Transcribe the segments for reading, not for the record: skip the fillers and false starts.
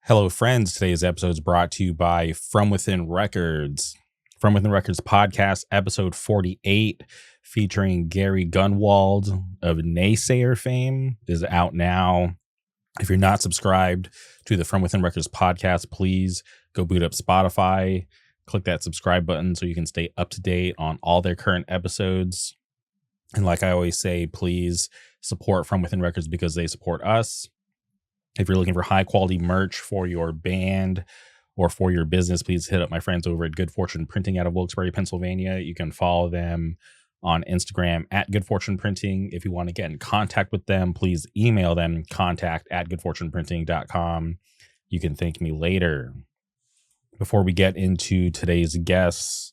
Hello, friends. Today's episode is brought to you by From Within Records. From Within Records podcast, episode 48, featuring Gary Gunwald of Naysayer fame, is out now. If you're not subscribed to the From Within Records podcast, please go boot up Spotify, click that subscribe button so you can stay up to date on all their current episodes. And like I always say, please support From Within Records because they support us. If you're looking for high quality merch for your band or for your business, please hit up my friends over at Good Fortune Printing out of Wilkes-Barre, Pennsylvania. You can follow them on Instagram at Good Fortune Printing. If you want to get in contact with them, please email them contact@goodfortuneprinting.com. You can thank me later. Before we get into today's guests,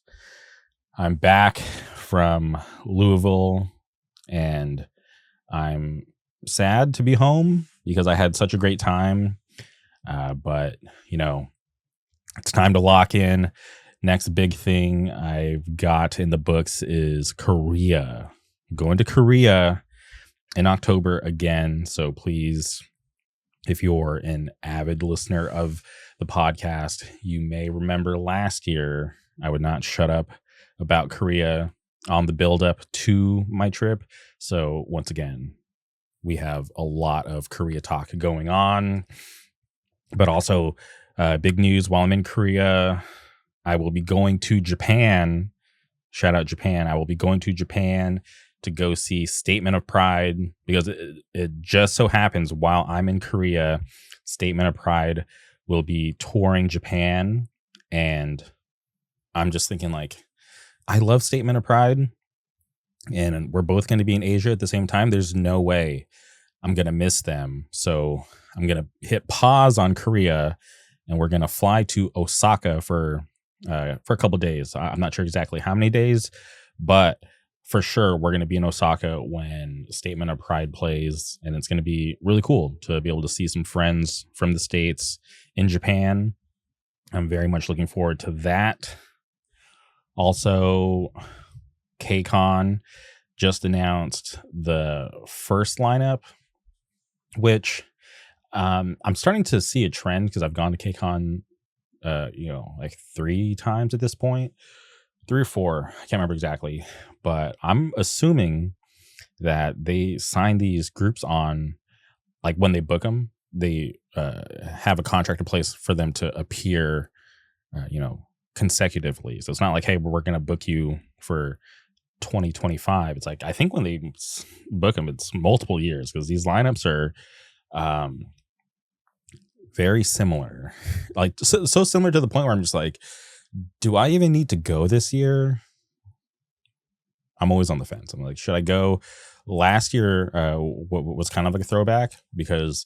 I'm back from Louisville and I'm sad to be home because I had such a great time. But, you know, it's time to lock in. Next big thing I've got in the books is Korea. I'm going to Korea in October again. So please, if you're an avid listener of the podcast, you may remember last year I would not shut up about Korea on the build up to my trip. So once again, we have a lot of Korea talk going on, but also big news while I'm in Korea, I will be going to Japan. Shout out Japan. I will be going to Japan to go see Statement of Pride because it just so happens while I'm in Korea, Statement of Pride will be touring Japan. And I'm just thinking like, I love Statement of Pride. And we're both going to be in Asia at the same time. There's no way I'm going to miss them. So I'm going to hit pause on Korea and we're going to fly to Osaka for a couple of days. I'm not sure exactly how many days, but for sure we're going to be in Osaka when Statement of Pride plays. And it's going to be really cool to be able to see some friends from the States in Japan. I'm very much looking forward to that. Also, KCON just announced the first lineup, which I'm starting to see a trend because I've gone to KCON, like 3 times at this point, 3 or 4. I can't remember exactly, but I'm assuming that they sign these groups on, like when they book them, they have a contract in place for them to appear, consecutively. So it's not like, hey, we're going to book you for 2025. It's like, I think when they book them, it's multiple years because these lineups are very similar, like so similar to the point where I'm just like, do I even need to go this year? I'm always on the fence. I'm like, should I go? Last year was kind of like a throwback because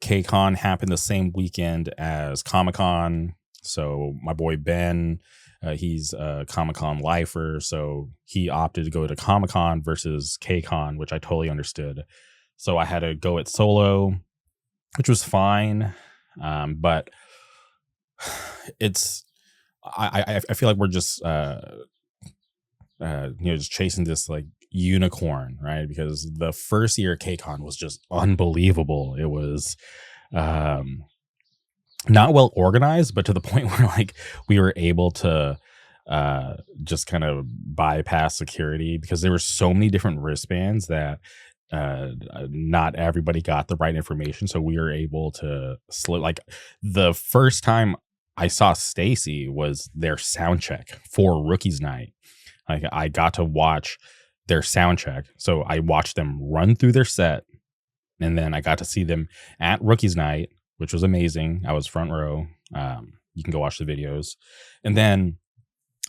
KCON happened the same weekend as Comic-Con. So my boy Ben, he's a Comic-Con lifer, so he opted to go to Comic-Con versus KCON, which I totally understood. So I had to go it solo, which was fine. But it's I feel like we're just just chasing this like unicorn, right? Because the first year KCON was just unbelievable. It was not well organized, but to the point where like we were able to just kind of bypass security because there were so many different wristbands that not everybody got the right information. So we were able to like the first time I saw Stacy was their sound check for Rookies Night. Like I got to watch their sound check. So I watched them run through their set and then I got to see them at Rookies Night, which was amazing. I was front row. You can go watch the videos. And then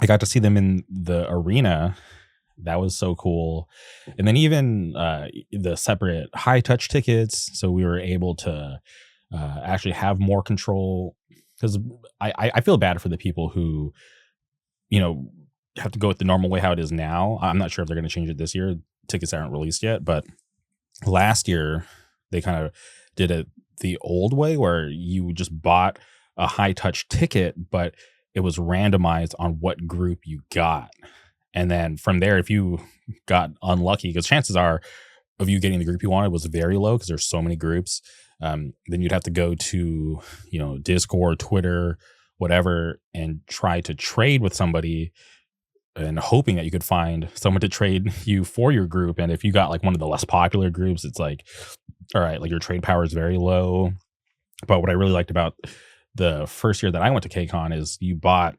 I got to see them in the arena. That was so cool. And then even the separate high touch tickets. So we were able to actually have more control because I feel bad for the people who, have to go with the normal way how it is now. I'm not sure if they're going to change it this year. Tickets aren't released yet, but last year they kind of did it the old way where you just bought a high touch ticket, but it was randomized on what group you got. And then from there, if you got unlucky, because chances are of you getting the group you wanted was very low because there's so many groups. then you'd have to go to, Discord, Twitter, whatever, and try to trade with somebody and hoping that you could find someone to trade you for your group. And if you got like one of the less popular groups, it's like, all right, like your trade power is very low. But what I really liked about the first year that I went to KCON is you bought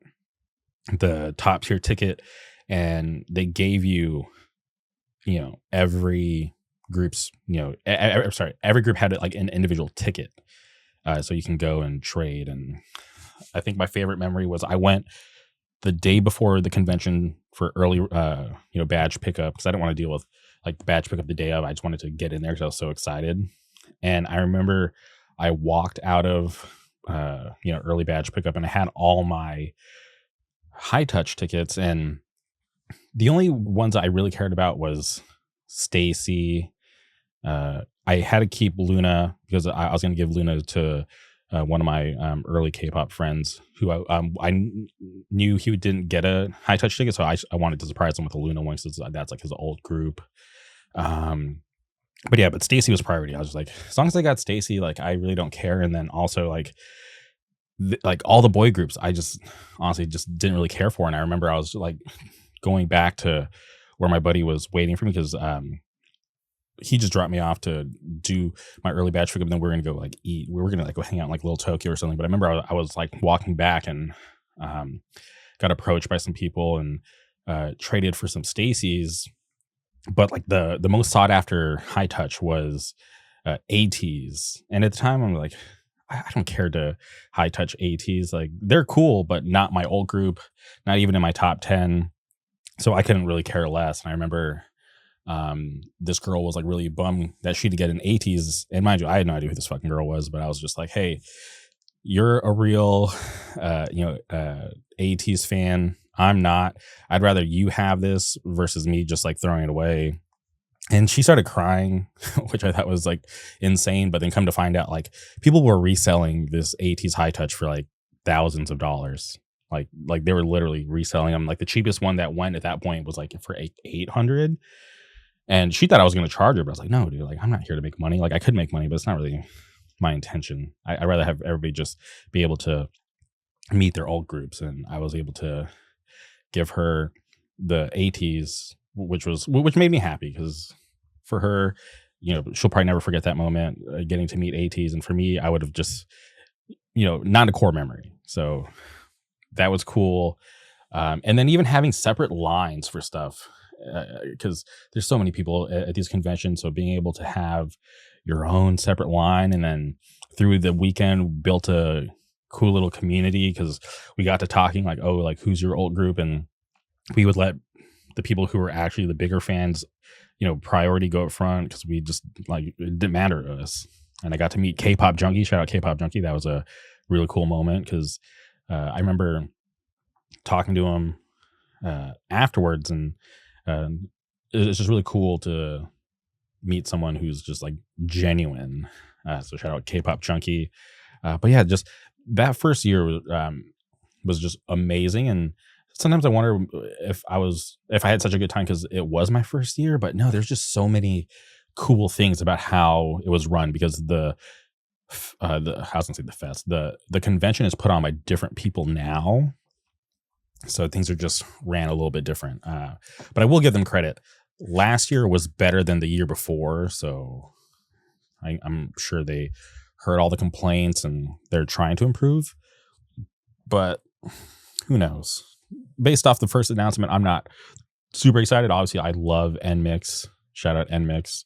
the top tier ticket and they gave you, every group's, every group had like an individual ticket. So you can go and trade. And I think my favorite memory was I went the day before the convention for early, badge pickup, because I didn't want to deal with like the badge pickup the day of. I just wanted to get in there because I was so excited. And I remember I walked out of, early badge pickup, and I had all my high touch tickets, and the only ones I really cared about was Stacy. I had to keep Luna because I was going to give Luna to one of my early K-pop friends who I knew he didn't get a high touch ticket, so I wanted to surprise him with a Luna one because that's like his old group. But Stacy was priority. I was just like, as long as I got Stacy, like I really don't care. And then also like all the boy groups, I just honestly just didn't really care for. And I remember I was like going back to where my buddy was waiting for me because he just dropped me off to do my early batch pickup. And then we were going to go like eat. We were going to like go hang out in like Little Tokyo or something. But I remember I was like walking back and got approached by some people and traded for some Stacy's. But like the most sought after high touch was ATs. And at the time I'm like, I don't care to high touch ATs. Like they're cool, but not my old group, not even in my top 10. So I couldn't really care less. And I remember this girl was like really bummed that she didn't get an ATs. And mind you, I had no idea who this fucking girl was, but I was just like, hey, you're a real, ATs fan. I'm not. I'd rather you have this versus me just like throwing it away. And she started crying, which I thought was like insane. But then come to find out, like people were reselling this ATs high touch for like thousands of dollars. Like they were literally reselling them. Like the cheapest one that went at that point was like for 800. And she thought I was going to charge her, but I was like, no, dude, like I'm not here to make money. Like I could make money, but it's not really my intention. I'd rather have everybody just be able to meet their old groups. And I was able to give her the ATs, which made me happy because for her, she'll probably never forget that moment, getting to meet ATs. And for me, I would have just, not a core memory. So that was cool. And then even having separate lines for stuff, because there's so many people at these conventions. So being able to have your own separate line, and then through the weekend built a cool little community because we got to talking like, oh, like who's your old group? And we would let the people who were actually the bigger fans, priority go up front because we just like, it didn't matter to us. And I got to meet K-pop Junkie. Shout out K-pop Junkie. That was a really cool moment because I remember talking to him afterwards, and it's just really cool to meet someone who's just like genuine. So shout out K-pop Junkie. But yeah, just that first year was just amazing. And sometimes I wonder if I had such a good time because it was my first year, but no, there's just so many cool things about how it was run because the convention is put on by different people now. So things are just ran a little bit different. But I will give them credit. Last year was better than the year before. So I'm sure they heard all the complaints and they're trying to improve, but who knows? Based off the first announcement, I'm not super excited. Obviously, I love NMIX. Shout out NMIX.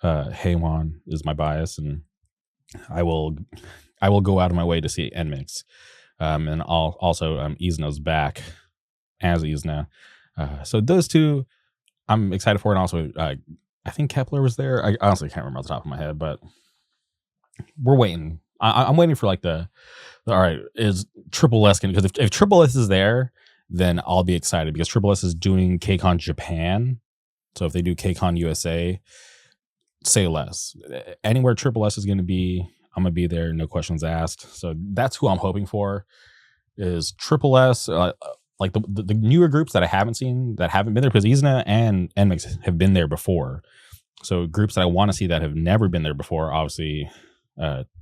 Haewon is my bias, and I will go out of my way to see NMIX. And also Izna's back as Izna. So those two I'm excited for. And also, I think Kepler was there. I honestly can't remember off the top of my head, but we're waiting. I'm waiting for like all right, is Triple S going to, because if Triple S is there, then I'll be excited because Triple S is doing KCON Japan. So if they do KCON USA, say less. Anywhere Triple S is going to be, I'm going to be there. No questions asked. So that's who I'm hoping for is Triple S. Like the newer groups that I haven't seen that haven't been there, because Izna and NMIX have been there before. So groups that I want to see that have never been there before, obviously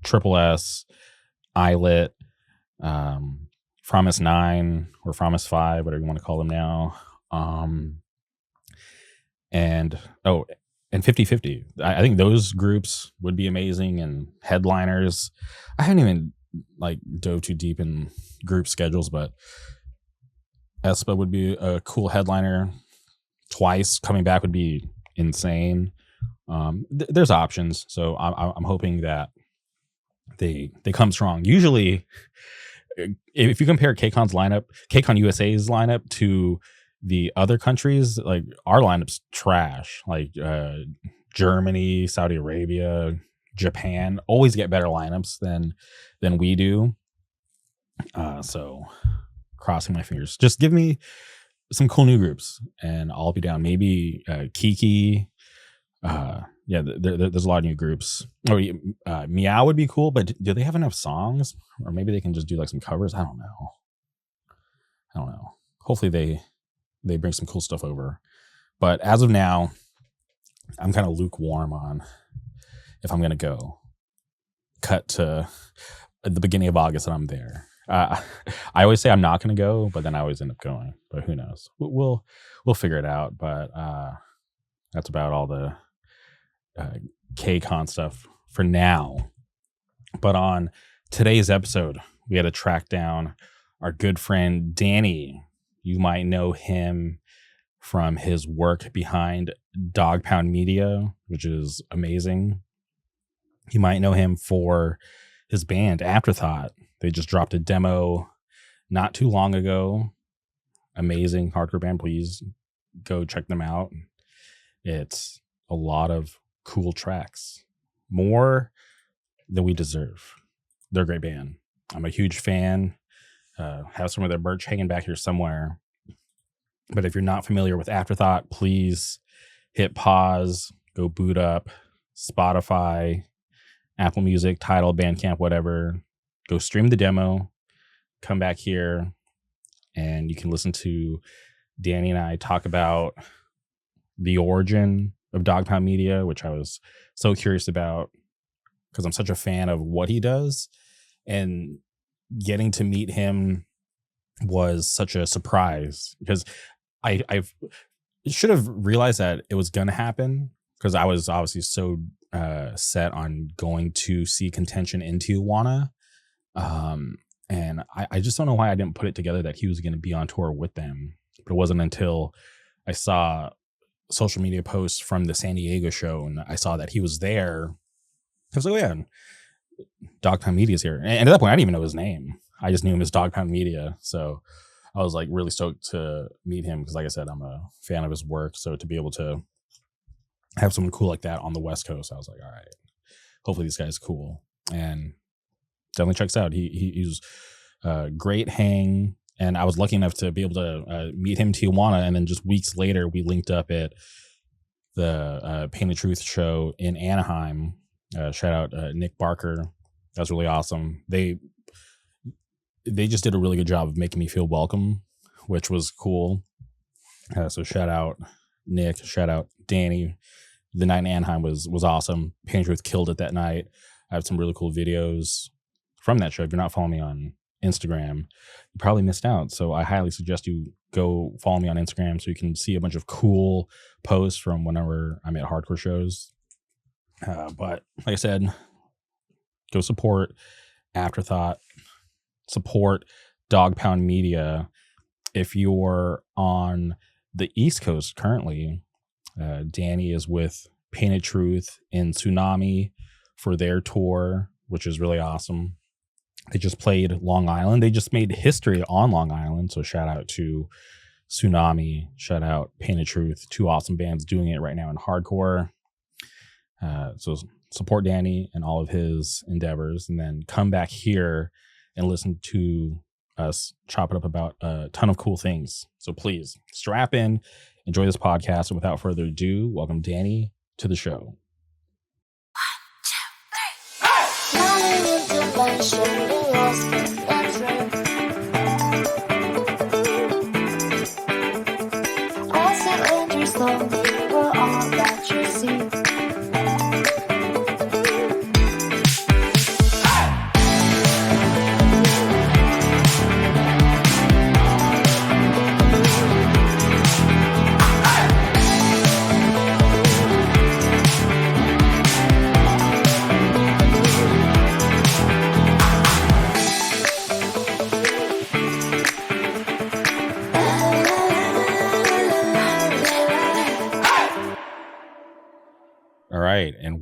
Triple S, Islet, Promise 9 or Promise 5, whatever you want to call them now. And 50/50. I think those groups would be amazing, and headliners. I haven't even dove too deep in group schedules, but Espa would be a cool headliner. Twice coming back would be insane. There's options, so I'm hoping that they come strong. Usually, if you compare KCON USA's lineup to the other countries, like our lineup's trash. Like Germany, Saudi Arabia, Japan always get better lineups than we do. So crossing my fingers. Just give me some cool new groups and I'll be down. Maybe Kiki. There's a lot of new groups. Meow would be cool, but do they have enough songs? Or maybe they can just do like some covers. I don't know. Hopefully they bring some cool stuff over. But as of now, I'm kind of lukewarm on if I'm going to go. Cut to at the beginning of August and I'm there. I always say I'm not going to go, but then I always end up going. But who knows? We'll figure it out. But that's about all the KCON stuff for now. But on today's episode, we had to track down our good friend Danny. You might know him from his work behind Dog Pound Media, which is amazing. You might know him for his band Afterthought. They just dropped a demo not too long ago. Amazing hardcore band. Please go check them out. It's a lot of cool tracks. More than we deserve. They're a great band. I'm a huge fan. Have some of their merch hanging back here somewhere. But if you're not familiar with Afterthought, please hit pause, go boot up Spotify, Apple Music, Tidal, Bandcamp, whatever. Go stream the demo, come back here, and you can listen to Danny and I talk about the origin of Dog Pound Media, which I was so curious about because I'm such a fan of what he does. And getting to meet him was such a surprise because I should have realized that it was going to happen because I was obviously so set on going to see Contention in Tijuana. And I just don't know why I didn't put it together that he was going to be on tour with them. But it wasn't until I saw social media posts from the San Diego show and I saw that he was there. I was like, oh yeah, Dog Pound Media is here. And at that point, I didn't even know his name. I just knew him as Dog Pound Media. So I was like really stoked to meet him because like I said, I'm a fan of his work. So to be able to have someone cool like that on the West Coast, I was like, all right, hopefully this guy's cool. And definitely checks out. He's great hang. And I was lucky enough to be able to meet him in Tijuana. And then just weeks later, we linked up at the Pain of Truth show in Anaheim. Shout out Nick Barker. That was really awesome. They just did a really good job of making me feel welcome, which was cool. So shout out Nick, shout out Danny. The night in Anaheim was awesome. Pain of Truth killed it that night. I have some really cool videos from that show. If you're not following me on Instagram, you probably missed out. So I highly suggest you go follow me on Instagram so you can see a bunch of cool posts from whenever I'm at hardcore shows. But like I said, go support Afterthought, support Dog Pound Media. If you're on the East Coast currently, Danny is with Pain of Truth in Tsunami for their tour, which is really awesome. They just played Long Island. They just made history on Long Island. So shout out to Tsunami. Shout out Pain of Truth. Two awesome bands doing it right now in hardcore. So support Danny and all of his endeavors, and then come back here and listen to us chop it up about a ton of cool things. So please strap in, enjoy this podcast. And without further ado, welcome Danny to the show. 1, 2, 3.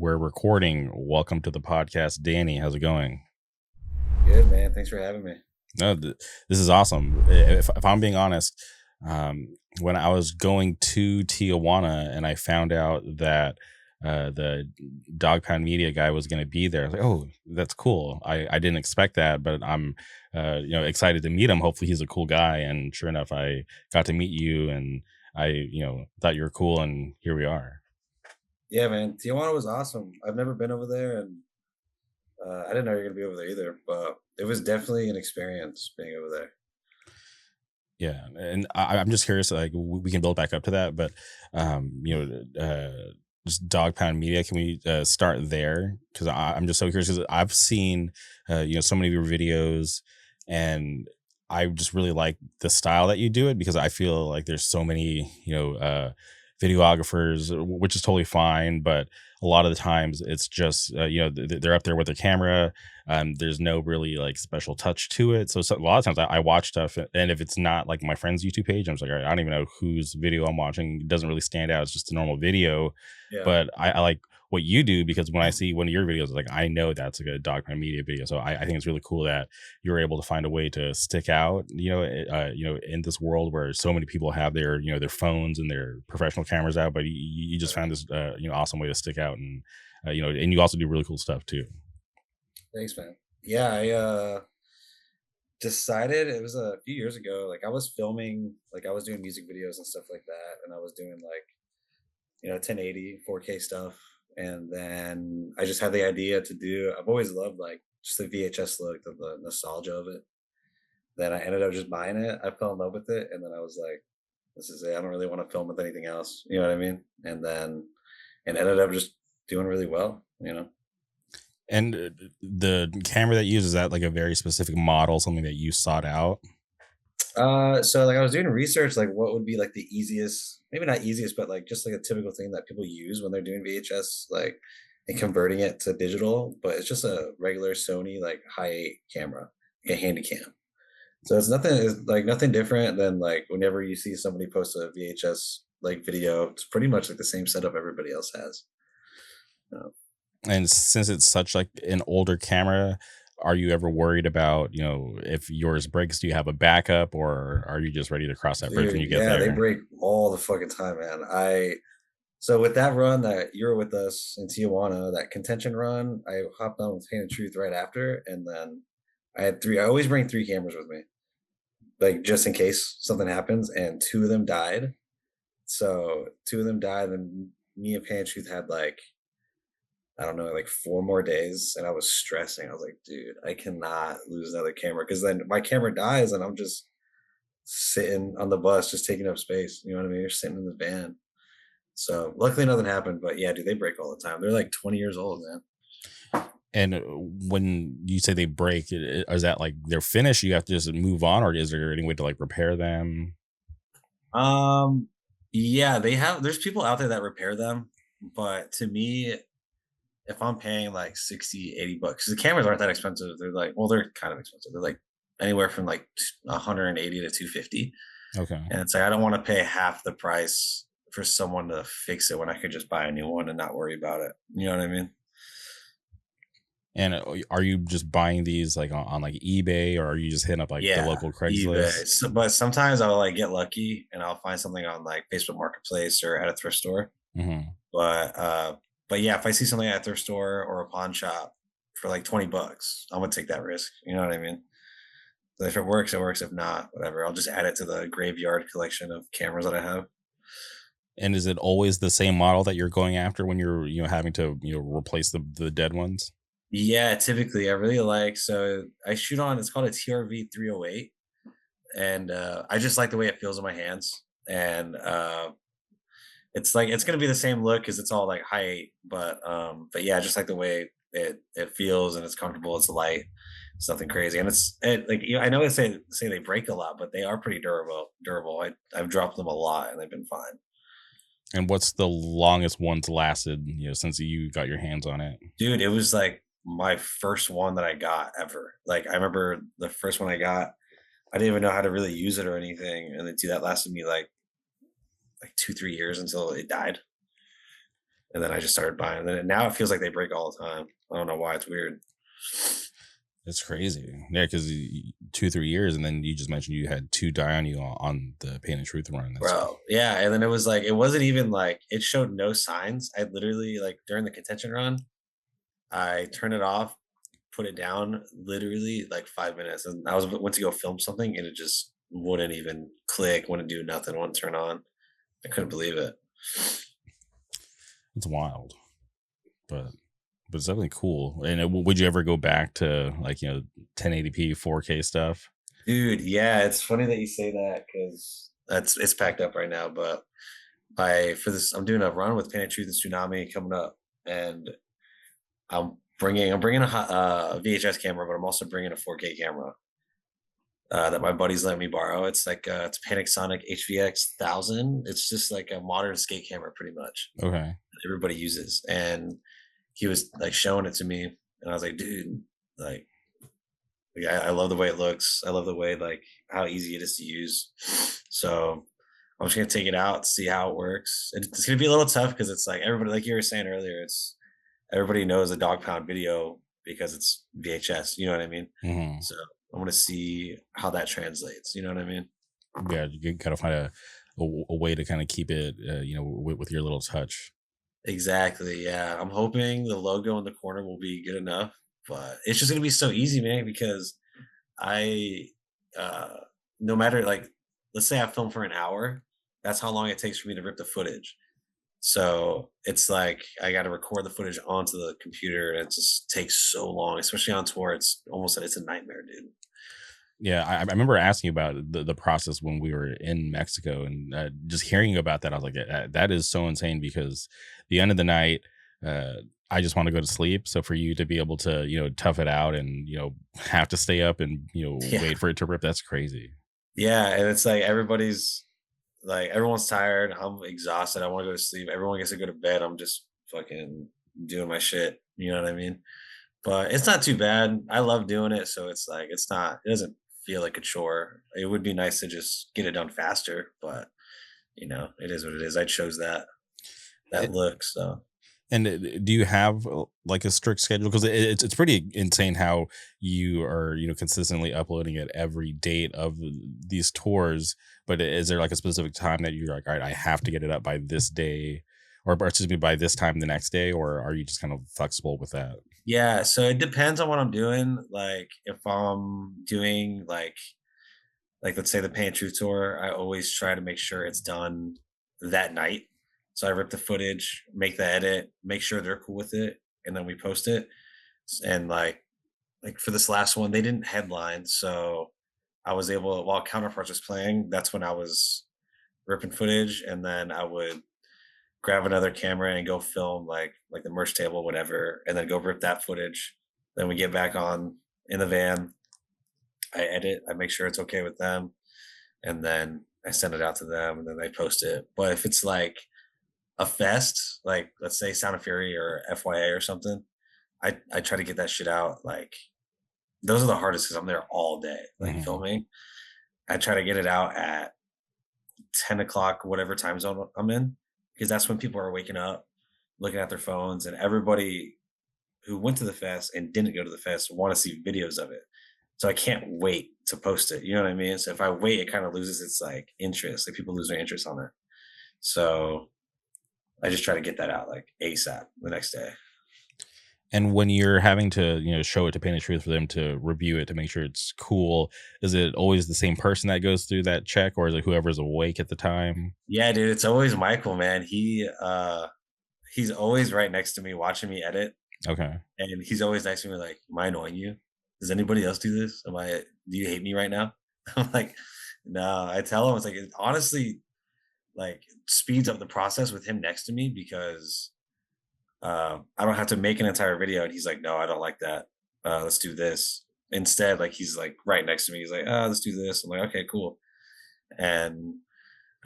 we're recording. Welcome to the podcast, Danny. How's it going? Good, man. Thanks for having me. No, this is awesome. If I'm being honest, when I was going to Tijuana and I found out that the Dog Pound Media guy was going to be there, I was like, oh, that's cool. I didn't expect that, but I'm excited to meet him. Hopefully, he's a cool guy. And sure enough, I got to meet you, and I thought you were cool, and here we are. Yeah, man. Tijuana was awesome. I've never been over there, and I didn't know you were gonna be over there either. But it was definitely an experience being over there. Yeah, and I'm just curious. Like, we can build back up to that, but just Dog Pound Media. Can we start there? Because I'm just so curious. Because I've seen so many of your videos, and I just really like the style that you do it. Because I feel like there's so many videographers, which is totally fine, but a lot of the times it's just they're up there with their camera. There's no really like special touch to it. So a lot of times I watch stuff, and if it's not like my friend's YouTube page, I'm just like, all right, I don't even know whose video I'm watching. It doesn't really stand out. It's just a normal video. Yeah. But I like what you do, because when I see one of your videos, like I know that's like a Dog Pound Media video. So I think it's really cool that you're able to find a way to stick out, in this world where so many people have their their phones and their professional cameras out, but you just found this awesome way to stick out, and and you also do really cool stuff too. Thanks, man. Yeah, I decided it was a few years ago. Like I was filming, like I was doing music videos and stuff like that, and I was doing like 1080, 4K stuff. And then I just had the idea to do. I've always loved like just the VHS look, the nostalgia of it. Then I ended up just buying it. I fell in love with it, and then I was like, "This is it. I don't really want to film with anything else." You know what I mean? And ended up just doing really well. And the camera that you use, is that like a very specific model, something that you sought out? So like I was doing research, like what would be like the easiest, maybe not easiest, but like just like a typical thing that people use when they're doing VHS, like and converting it to digital. But it's just a regular Sony like high 8 camera, like a handy cam. So it's like nothing different than like whenever you see somebody post a VHS like video, it's pretty much like the same setup everybody else has. Uh, And since it's such like an older camera, are you ever worried about, if yours breaks, do you have a backup, or are you just ready to cross that bridge when Dude, you get yeah, they there? break all the fucking time, man. So with that run that you were with us in Tijuana, that contention run, I hopped on with Pain and Truth right after, and then I had three. I always bring three cameras with me, like just in case something happens. And two of them died. So two of them died, and me and Pain and Truth had like I don't know, like 4 more days, and I was stressing. I was like, dude, I cannot lose another camera because then my camera dies, and I'm just sitting on the bus, just taking up space. You know what I mean? You're sitting in the van. So luckily nothing happened, but yeah, dude, they break all the time. They're like 20 years old, man. And when you say they break, is that like they're finished? You have to just move on, or is there any way to like repair them? Um, yeah, there's people out there that repair them, but to me, if I'm paying like 60, 80 bucks, 'cause the cameras aren't that expensive. They're like, well, they're kind of expensive. They're like anywhere from like 180 to 250. Okay. And it's like I don't want to pay half the price for someone to fix it when I could just buy a new one and not worry about it. You know what I mean? And are you just buying these like on like eBay, or are you just hitting up like the Yeah, local eBay. Craigslist? But sometimes I'll like get lucky and I'll find something on like Facebook Marketplace or at a thrift store. Hmm. But uh, but yeah, if I see something at a thrift store or a pawn shop for like 20 bucks, I'm gonna take that risk. You know what I mean? So if it works, it works. If not, whatever. I'll just add it to the graveyard collection of cameras that I have. And is it always the same model that you're going after when you're having to replace the dead ones? Yeah, typically I really like so I shoot on it's called a TRV 308 and I just like the way it feels in my hands and it's like it's gonna be the same look because it's all like high eight, but yeah, I just like the way it feels and it's comfortable, it's light, it's nothing crazy. And like I know they say they break a lot, but they are pretty durable. I've dropped them a lot and they've been fine. And what's the longest one's lasted, since you got your hands on it? Dude, it was like my first one that I got ever. Like I remember the first one I got, I didn't even know how to really use it or anything. And then dude, that lasted me like 2, 3 years until it died. and then I just started buying. And then now it feels like they break all the time. I don't know why. It's weird. It's crazy. Yeah, because 2-3 years, and then you just mentioned you had two die on you on the Pain and Truth run. That's Bro, yeah, and then it was like it wasn't even like it showed no signs. I literally like during the contention run, I turned it off, put it down, literally like 5 minutes, and I went to go film something, and it just wouldn't even click, wouldn't do nothing, wouldn't turn on. I couldn't believe it. it's wild, but it's definitely cool. And would you ever go back to like 1080p 4K stuff? Dude, yeah, it's funny that you say that because it's packed up right now. But for this, I'm doing a run with Pain and Truth and Tsunami coming up, and I'm bringing a VHS camera, but I'm also bringing a 4K camera that my buddies let me borrow. It's like it's Panasonic HVX 1000. It's just like a modern skate camera, pretty much. Okay. Everybody uses, and he was like showing it to me, and I was like, dude, like I love the way it looks. I love the way like how easy it is to use. So I'm just gonna take it out, see how it works. It's gonna be a little tough because it's like everybody, like you were saying earlier, it's everybody knows a dog pound video because it's VHS. You know what I mean? Hmm. So I'm gonna see how that translates. You know what I mean? Yeah, you gotta find a way to kind of keep it, with your little touch. Exactly. Yeah. I'm hoping the logo in the corner will be good enough, but it's just gonna be so easy, man, because I uh no matter like let's say I film for an hour, that's how long it takes for me to rip the footage. So it's like I gotta record the footage onto the computer and it just takes so long, especially on tour. It's a nightmare, dude. Yeah, I remember asking about the process when we were in Mexico, and just hearing about that, I was like, that is so insane because the end of the night, uh, I just want to go to sleep. So for you to be able to, tough it out and, have to stay up and, Yeah. wait for it to rip, that's crazy. Yeah. And it's like everyone's tired. I'm exhausted. I want to go to sleep. Everyone gets to go to bed. I'm just fucking doing my shit. You know what I mean? But it's not too bad. I love doing it, so it's like it doesn't feel like a chore. It would be nice to just get it done faster, but it is what it is. I chose that look, so And do you have like a strict schedule? Because it's pretty insane how you are consistently uploading it every date of these tours. But is there like a specific time that you're like, all right, I have to get it up by this day, or excuse me, by this time the next day, or are you just kind of flexible with that? yeah, so it depends on what I'm doing. Like if I'm doing like let's say the Paint Truth tour, I always try to make sure it's done that night. So I rip the footage, make the edit, make sure they're cool with it, and then we post it. And like for this last one, they didn't headline, so I was able while Counterparts was playing, that's when I was ripping footage, and then I would grab another camera and go film like the merch table, whatever, and then go rip that footage. Then we get back on in the van. I edit, I make sure it's okay with them, and then I send it out to them, and then they post it. But if it's like a fest, like let's say Sound of Fury or FYA or something, I try to get that shit out. Like those are the hardest because I'm there all day, like Hmm. filming. I try to get it out at 10 o'clock, whatever time zone I'm in, because that's when people are waking up, looking at their phones, and everybody who went to the fest and didn't go to the fest want to see videos of it. So I can't wait to post it. You know what I mean? So if I wait, it kind of loses its like interest. Like people lose their interest on it. So I just try to get that out like ASAP the next day. And when you're having to, show it to Paint and Truth for them to review it to make sure it's cool, is it always the same person that goes through that check, or is it whoever's awake at the time? Yeah, dude, it's always Michael, man. He's always right next to me watching me edit. Okay. And he's always nice to me like, am I annoying you? Does anybody else do this? Do you hate me right now? I'm like, no, I tell him it's like it honestly like speeds up the process with him next to me because I don't have to make an entire video. And he's like, no, I don't like that. Let's do this. Instead, like he's like right next to me. He's like, let's do this. I'm like, okay, cool. And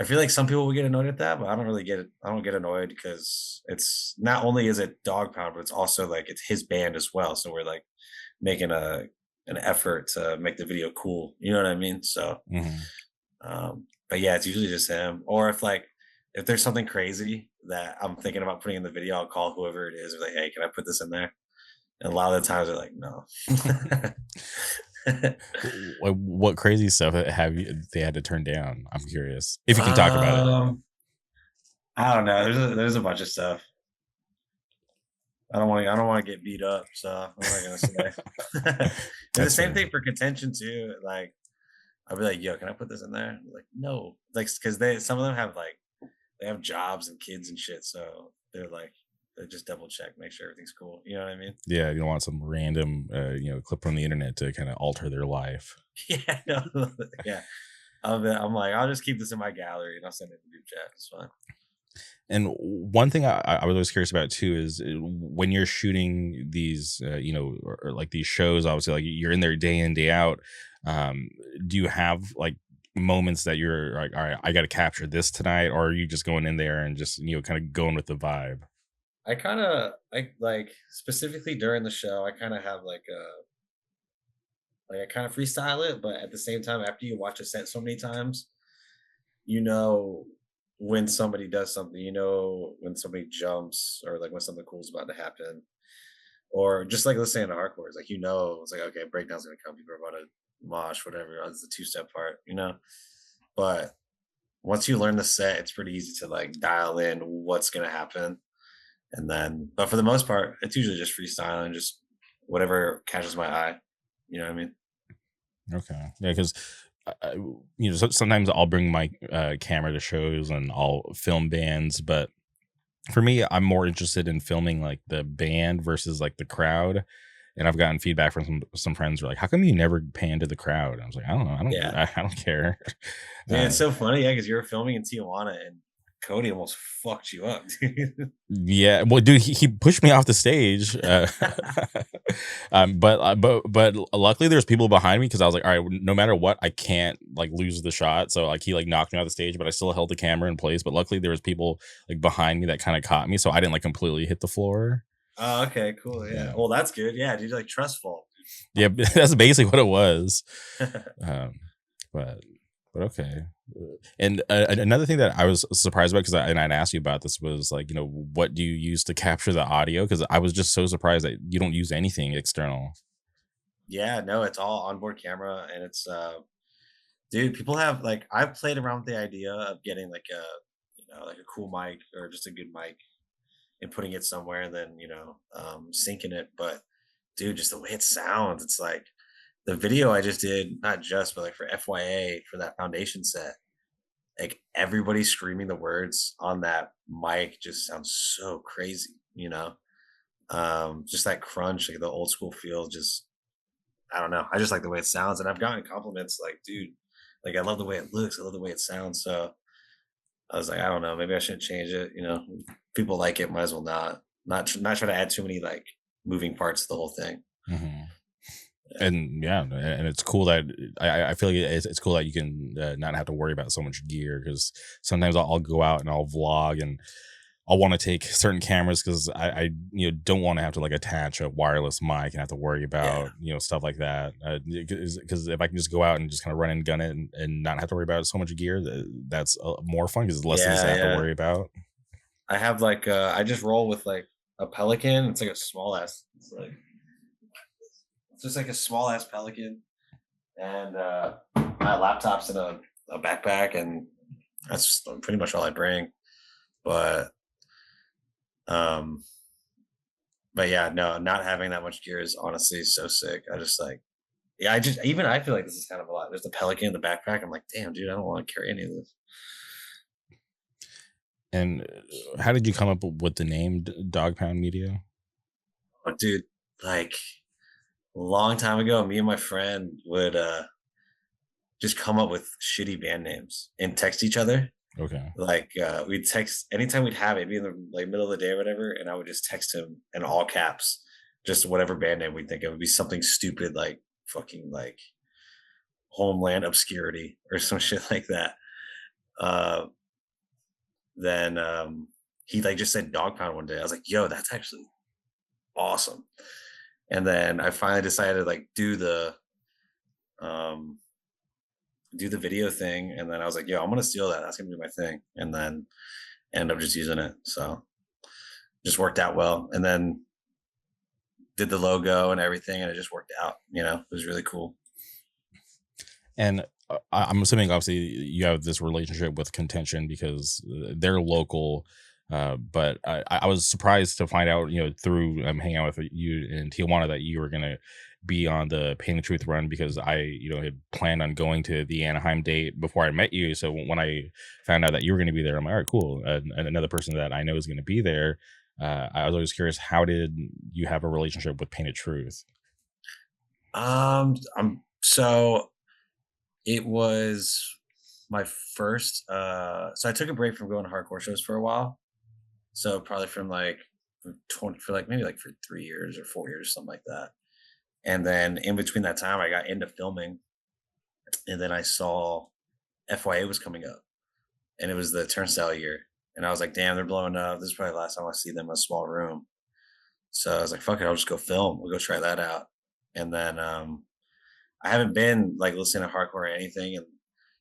I feel like some people will get annoyed at that, but I don't really get it. I don't get annoyed because it's not only is it Dog Pound, but it's also like it's his band as well. So we're like making an effort to make the video cool. You know what I mean? Hmm. But yeah, it's usually just him. Or if there's something crazy, that I'm thinking about putting in the video, I'll call whoever it is, like, hey, can I put this in there? And a lot of the times they're like, no. What crazy stuff have you they had to turn down? I'm curious if you can talk about it. um, I don't know. There's a bunch of stuff. I don't want to get beat up, so I'm not gonna say. And the That's same fair. thing for contention too. Like I'll be like, yo, can I put this in there? Like, no. Like because they some of them have like they have jobs and kids and shit, so they're like they just double check, make sure everything's cool. You know what I mean? Yeah, you don't want some random clip from the internet to kind of alter their life. Yeah, no, yeah. I'm like, I'll just keep this in my gallery and I'll send it to group chat. It's fine. And one thing I was always curious about too is when you're shooting these, or like these shows, obviously, like you're in there day in, day out. Um, do you have like moments that you're like, all right, I got to capture this tonight, or are you just going in there and just kind of going with the vibe? I like specifically during the show, I kind of have like I kind of freestyle it, but at the same time, after you watch a set so many times, you know when somebody does something, you know when somebody jumps or like when something cool is about to happen. Or just like listening to hardcore, it's like it's like okay, breakdown's gonna come, people are about to mosh, whatever. It's the two-step part, you know. But once you learn the set, it's pretty easy to like dial in what's gonna happen. And then but for the most part, it's usually just freestyle, just whatever catches my eye. You know what I mean? Okay, yeah, because sometimes I'll bring my camera to shows and I'll film bands, but for me, I'm more interested in filming like the band versus like the crowd. And I've gotten feedback from some friends who are like, "How come you never pan to the crowd?" And I was like, "I don't know. Yeah. I don't care." Man, it's Uh, so funny, yeah, because you were filming in Tijuana and Cody almost fucked you up, dude. yeah, well, dude, he pushed me off the stage. But luckily there's people behind me because I was like, all right, no matter what, I can't like lose the shot. So like he like knocked me off the stage, but I still held the camera in place. But luckily there was people like behind me that kind of caught me, so I didn't like completely hit the floor. Oh, okay, cool. Yeah. Yeah, Well, that's good. Yeah, dude, like trust fall. yeah, that's basically what it was. Um, but okay. And another thing that I was surprised about, because I'd asked you about this, was like, what do you use to capture the audio? Because I was just so surprised that you don't use anything external. Yeah, no, it's all onboard camera and it's dude, people have like I've played around with the idea of getting like a like a cool mic or just a good mic and putting it somewhere and then, syncing it. But dude, just the way it sounds, it's like the video I just did, not just but like for FYA for that foundation set, like everybody screaming the words on that mic just sounds so crazy, you know? Just that crunch, like the old school feel, just I don't know. I just like the way it sounds. And I've gotten compliments like, dude, like I love the way it looks, I love the way it sounds. So I was like, I don't know, maybe I shouldn't change it. People like it, might as well not try to add too many like moving parts to the whole thing. Mhm. Yeah. And yeah, and it's cool that I feel like it's cool that you can not have to worry about so much gear, because sometimes I'll go out and I'll vlog and I'll want to take certain cameras because I don't want to have to like attach a wireless mic and have to worry Yeah. about stuff like that, because if I can just go out and just kind of run and gun it and not have to worry about so much gear, that's more fun because it's less things I Yeah. have to Yeah. worry about. I have like I just roll with like a Pelican. It's like a small ass. It's just like a small ass Pelican, and my laptop's in a backpack, and that's pretty much all I bring. But um, but yeah, no, not having that much gear is honestly so sick. I just like, yeah, I feel like this is kind of a lot. There's the Pelican in the backpack. I'm like, damn, dude, I don't want to carry any of this. And how did you come up with the name Dog Pound Media? But dude, like a long time ago, me and my friend would just come up with shitty band names and text each other. Okay. Like we'd text anytime we'd have it, be in the like middle of the day or whatever, and I would just text him in all caps, just whatever band name we think it would be something stupid like fucking like Homeland Obscurity or some shit like that. Uh, then he like just said Dog Pound one day. I was like, yo, that's actually awesome. And then I finally decided to like um do the video thing, and then I was like, yo, I'm gonna steal that. That's gonna be my thing. And then ended up just using it. So just worked out well. And then did the logo and everything, and it just worked out. It was really cool. And I'm assuming obviously you have this relationship with Contention because they're local. But I was surprised to find out, through hanging out with you in Tijuana, that you were gonna be on the Pain the Truth run, because I, had planned on going to the Anaheim date before I met you. So when I found out that you were going to be there, I'm like, all right, cool. And another person that I know is going to be there. I was always curious, how did you have a relationship with Painted Truth? So it was my first. So I took a break from going to hardcore shows for a while. So probably from like 20 for like maybe like for 3 years or 4 years, something like that. And then in between that time, I got into filming, and then I saw FYA was coming up, and it was the Turnstile year, and I was like, "Damn, they're blowing up. This is probably the last time I see them in a small room." So I was like, "Fuck it, I'll just go film. We'll go try that out." And then I haven't been like listening to hardcore or anything, and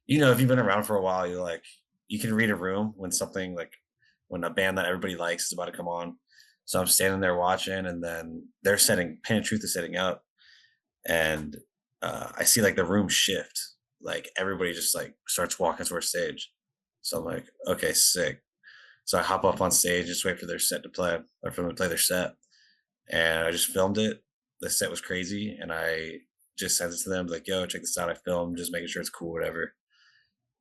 if you've been around for a while, you're like, you can read a room when something like when a band that everybody likes is about to come on. So I'm standing there watching, and then they're setting. Pain and Truth is setting up, and I see like the room shift. Like everybody just like starts walking towards stage. So I'm like, okay, sick. So I hop up on stage, just wait for their set to play, or for them to play their set. And I just filmed it. The set was crazy. And I just sent it to them, like, yo, check this out. I filmed, just making sure it's cool, whatever.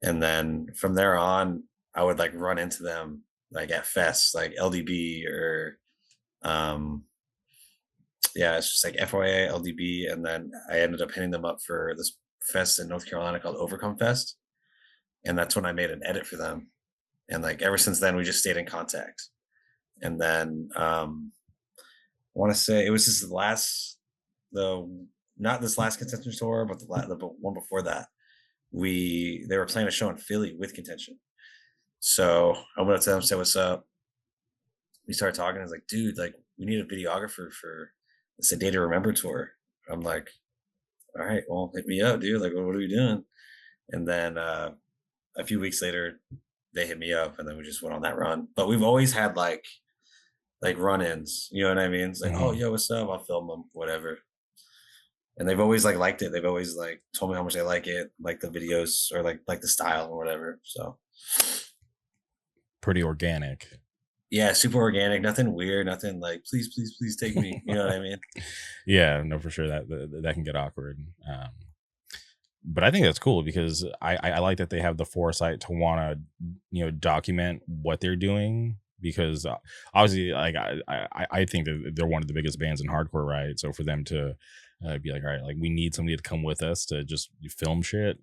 And then from there on, I would like run into them like at fests, like LDB or yeah, it's just like FYA, LDB, and then I ended up hitting them up for this fest in North Carolina called Overcome Fest, and that's when I made an edit for them. And like ever since then, we just stayed in contact. And then I want to say it was just the not this last Contention tour, but the one before that. They were playing a show in Philly with Contention, so I went up to them, said what's up. We started talking. I was like, dude, like we need a videographer for it's a Day to Remember tour. I'm like, all right, well, hit me up, dude. Like, what are we doing? And then a few weeks later, they hit me up, and then we just went on that run. But we've always had like run-ins. You know what I mean? It's like, oh, Mhm. yo, what's up? I'll film them, whatever. And they've always like liked it. They've always like told me how much they like it, like the videos or like the style or whatever. So Pretty organic. yeah, super organic, nothing weird, nothing like please, please, please take me. You know what I mean? Yeah, no, for sure that can get awkward. But I think that's cool because I like that they have the foresight to want to document what they're doing, because obviously like I think that they're one of the biggest bands in hardcore, right? So for them to be like, all right, like we need somebody to come with us to just film shit.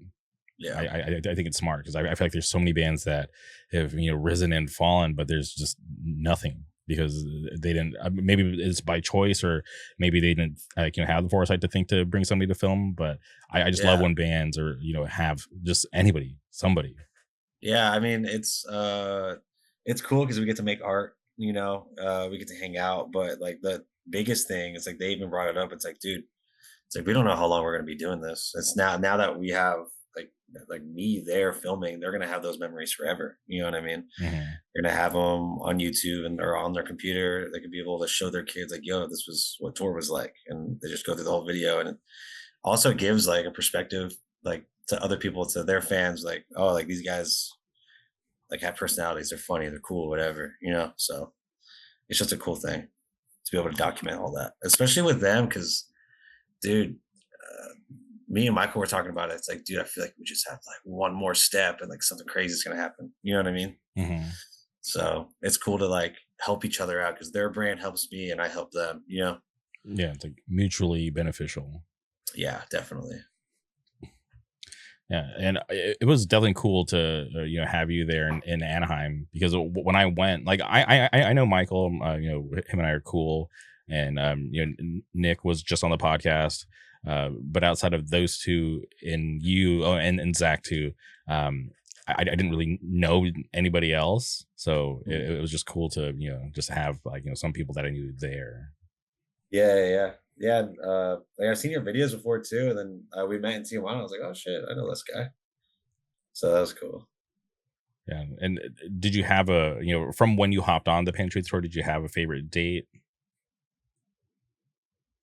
Yeah. I think it's smart because I feel like there's so many bands that have risen and fallen, but there's just nothing because they didn't. Maybe it's by choice, or maybe they didn't have the foresight to think to bring somebody to film. But I just love Yeah. when bands or have just anybody, somebody. Yeah. I mean, it's cool because we get to make art, we get to hang out. But like the biggest thing is like they even brought it up. It's like, dude, it's like we don't know how long we're gonna be doing this. It's now that we have like me there filming, they're gonna have those memories forever. You know what I mean? Hmm. They're gonna have them on YouTube and or on their computer. They could be able to show their kids like, yo, this was what tour was like, and they just go through the whole video, and it also gives like a perspective like to other people, to their fans, like, oh, like these guys like have personalities, they're funny, they're cool, whatever, So it's just a cool thing to be able to document all that, especially with them, because dude, uh, me and Michael were talking about it. It's like, dude, I feel like we just have like one more step and like something crazy is gonna happen. You know what I mean? Hmm. So it's cool to like help each other out because their brand helps me and I help them. Yeah, it's like mutually beneficial. Yeah, definitely. Yeah, and it was definitely cool to have you there in Anaheim, because when I went, like I know Michael, him and I are cool, and Nick was just on the podcast, but outside of those two and you, oh, and Zach too, I didn't really know anybody else, so Mm. it was just cool to just have like some people that I knew there. Yeah, yeah, yeah. Yeah, like I've seen your videos before too, and then we met in Tijuana. I was like, oh shit, I know this guy. So that was cool. Yeah. And did you have a, from when you hopped on the Patriot tour, did you have a favorite date?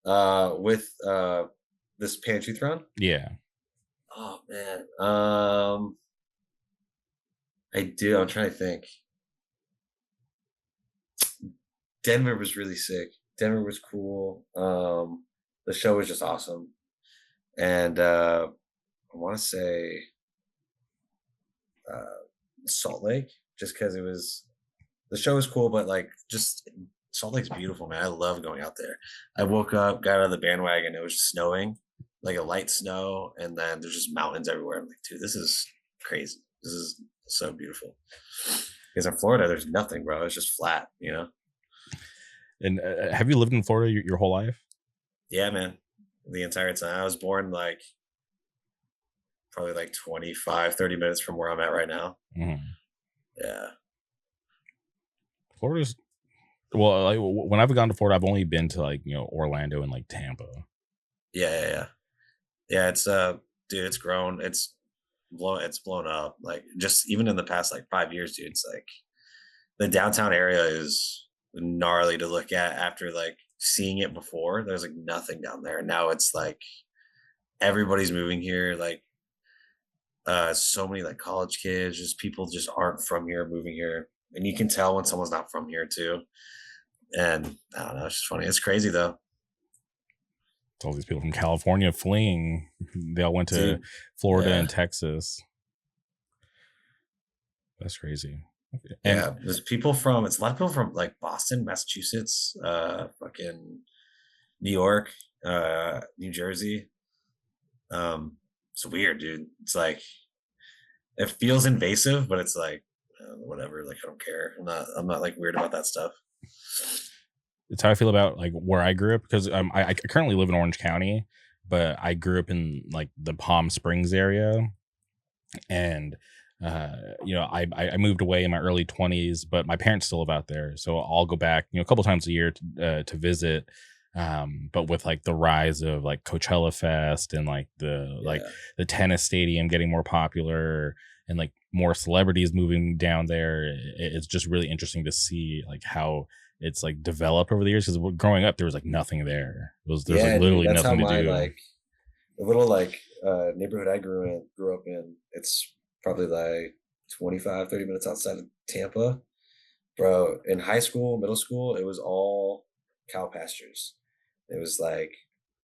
With this pantry throne. Yeah. Oh man, I do. I'm trying to think. Denver was really sick. Denver was cool. The show was just awesome, and I want to say uh, Salt Lake, just because it was the show was cool, but like just Salt Lake's beautiful, man. I love going out there. I woke up, got out of the bandwagon. It was just snowing, like a light snow, and then there's just mountains everywhere. I'm like, dude, this is crazy. This is so beautiful. Because in Florida, there's nothing, bro. It's just flat, you know? And have you lived in Florida your whole life? Yeah, man. The entire time. I was born like probably like 25, 30 minutes from where I'm at right now. Mhm. Yeah. Florida's well, like, when I've gone to Florida, I've only been to like Orlando and like Tampa. Yeah, yeah, yeah. Yeah, it's dude, it's grown. It's blown up. Like just even in the past like 5 years, dude, it's like the downtown area is gnarly to look at after like seeing it before. There's like nothing down there. Now it's like everybody's moving here. Like so many like college kids, just people just aren't from here moving here. And you can tell when someone's not from here too. And I don't know, it's just funny. It's crazy though. It's all these people from California fleeing. They all went to Dude. Florida Yeah. and Texas. That's crazy. And Yeah. There's people from it's a lot of people from like Boston, Massachusetts, fucking New York, New Jersey. It's weird, dude. It's like it feels invasive, but it's like whatever. Like I don't care. I'm not like weird about that stuff. it's how I feel about like where I grew up because I currently live in Orange County, but I grew up in like the Palm Springs area, and I moved away in my early 20s, but my parents still live out there, so I'll go back a couple times a year to visit. But with like the rise of like Coachella Fest and like Yeah. the tennis stadium getting more popular and like more celebrities moving down there, it's just really interesting to see like how it's like developed over the years because growing up there was like nothing there. There's like Yeah, dude. literally That's how nothing to my do. like the little like neighborhood I grew up in. It's probably like 25, 30 minutes outside of Tampa. Bro, in high school, middle school, it was all cow pastures. It was like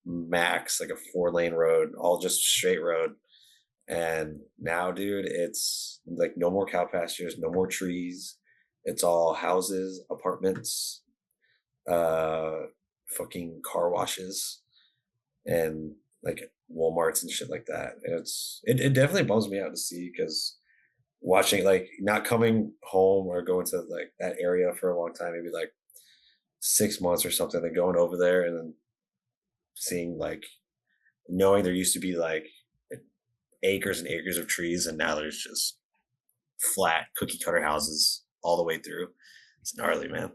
max, like a 4 lane road, all just straight road. And now, dude, it's like no more cow pastures, no more trees. It's all houses, apartments, uh, fucking car washes, and like Walmarts and shit like that. And it definitely bums me out to see because watching like not coming home or going to like that area for a long time, maybe like 6 months or something, then going over there and then seeing like knowing there used to be like acres and acres of trees and now there's just flat cookie cutter houses all the way through. It's gnarly, man.